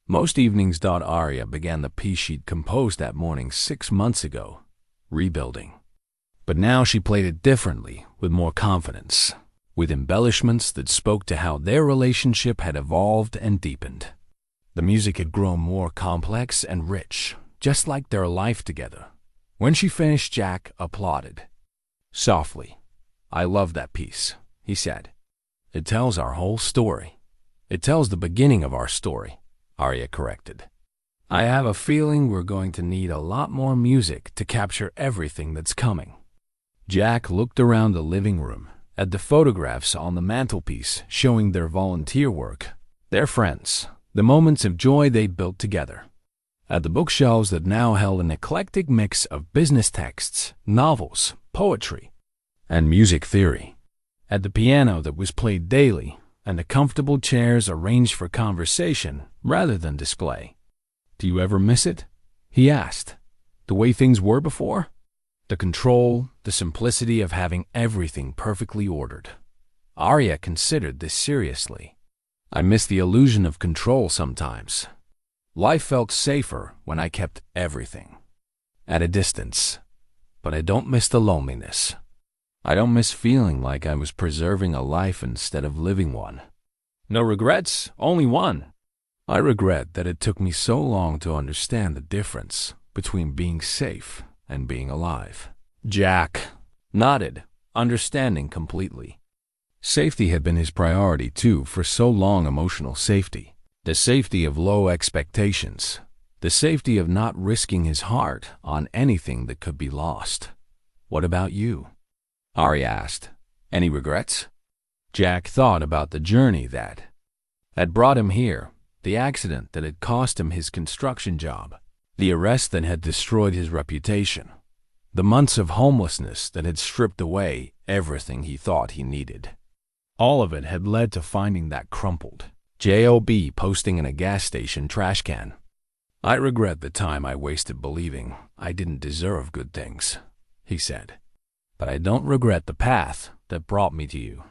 Most evenings. Arya began the piece she'd composed that morning 6 months ago, Rebuilding. But now she played it differently, with more confidence, with embellishments that spoke to how their relationship had evolved and deepened. The music had grown more complex and rich, just like their life together. When she finished, Jack applauded. Softly, "I love that piece," he said. "It tells our whole story." "It tells the beginning of our story," Arya corrected. "I have a feeling we're going to need a lot more music to capture everything that's coming." Jack looked around the living room, at the photographs on the mantelpiece showing their volunteer work, their friends, the moments of joy they'd built together. At the bookshelves that now held an eclectic mix of business texts, novels, poetry, and music theory. At the piano that was played daily, and the comfortable chairs arranged for conversation rather than display. "Do you ever miss it?" he asked. "The way things were before? The control, the simplicity of having everything perfectly ordered." Arya considered this seriously. "I miss the illusion of control sometimes. Life felt safer when I kept everything at a distance. But I don't miss the loneliness. I don't miss feeling like I was preserving a life instead of living one." "No regrets, only one." "I regret that it took me so long to understand the difference between being safe and being alive." Jack nodded, understanding completely. Safety had been his priority too for so long. Emotional safety, the safety of low expectations, the safety of not risking his heart on anything that could be lost. "What about you?" Arya asked. "Any regrets?" Jack thought about the journey that had brought him here, the accident that had cost him his construction job, the arrest that had destroyed his reputation, the months of homelessness that had stripped away everything he thought he needed. All of it had led to finding that crumpled job posting in a gas station trash can. "I regret the time I wasted believing I didn't deserve good things," he said. "But I don't regret the path that brought me to you."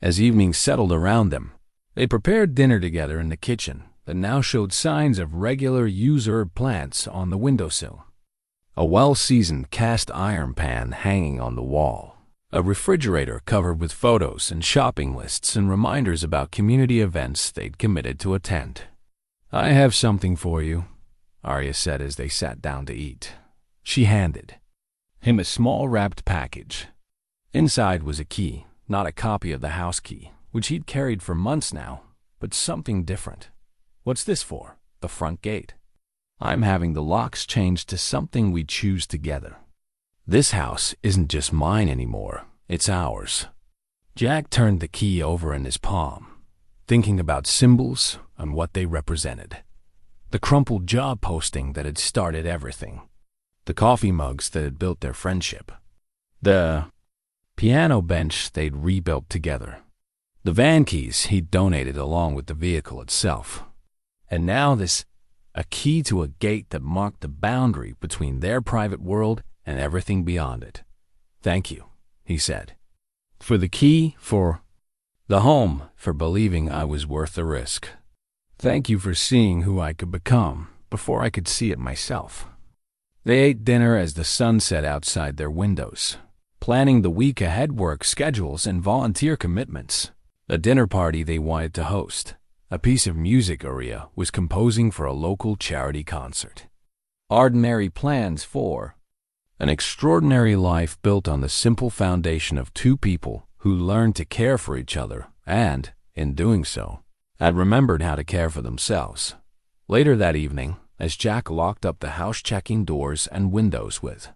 As evening settled around them, they prepared dinner together in the kitchen that now showed signs of regular used herb plants on the windowsill. A well-seasoned cast iron pan hanging on the wall. A refrigerator covered with photos and shopping lists and reminders about community events they'd committed to attend. "I have something for you," Arya said as they sat down to eat. She handed him a small wrapped package. Inside was a key, not a copy of the house key, which he'd carried for months now, but something different. "What's this for?" "The front gate." I'm having the locks changed to something we choose together. This house isn't just mine anymore, it's ours." Jack turned the key over in his palm, thinking about symbols and what they represented. The crumpled job posting that had started everything. The coffee mugs that had built their friendship. The piano bench they'd rebuilt together. The van keys he'd donated along with the vehicle itself. And now a key to a gate that marked the boundary between their private world and everything beyond it. "Thank you," he said. "For the key, for the home, for believing I was worth the risk. Thank you for seeing who I could become before I could see it myself." They ate dinner as the sun set outside their windows, planning the week ahead work schedules and volunteer commitments. A dinner party they wanted to host. A piece of music Uriah was composing for a local charity concert. Ordinary plans for an extraordinary life built on the simple foundation of two people who learned to care for each other and, in doing so, had remembered how to care for themselves. Later that evening, as Jack locked up the house-checking doors and windows with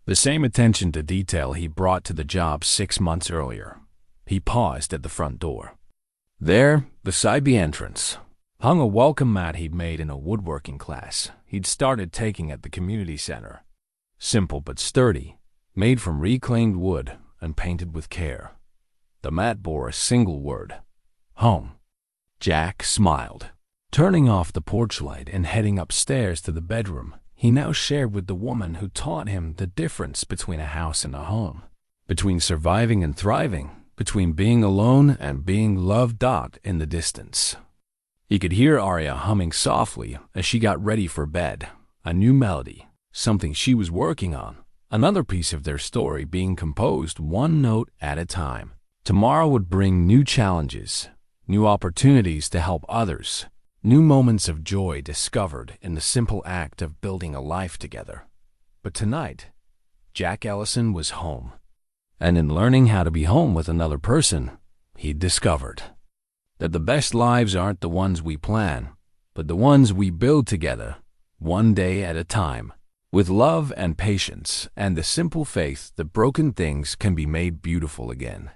the same attention to detail he brought to the job 6 months earlier, he paused at the front door. There, beside the entrance, hung a welcome mat he'd made in a woodworking class he'd started taking at the community center. Simple but sturdy, made from reclaimed wood and painted with care. The mat bore a single word: home. Jack smiled. Turning off the porch light and heading upstairs to the bedroom, he now shared with the woman who taught him the difference between a house and a home, between surviving and thriving, between being alone and being loved in the distance. He could hear Arya humming softly as she got ready for bed, a new melody, something she was working on, another piece of their story being composed one note at a time. Tomorrow would bring new challenges, new opportunities to help others, new moments of joy discovered in the simple act of building a life together. But tonight, Jack Ellison was home. And in learning how to be home with another person, he'd discovered that the best lives aren't the ones we plan, but the ones we build together, one day at a time, with love and patience and the simple faith that broken things can be made beautiful again.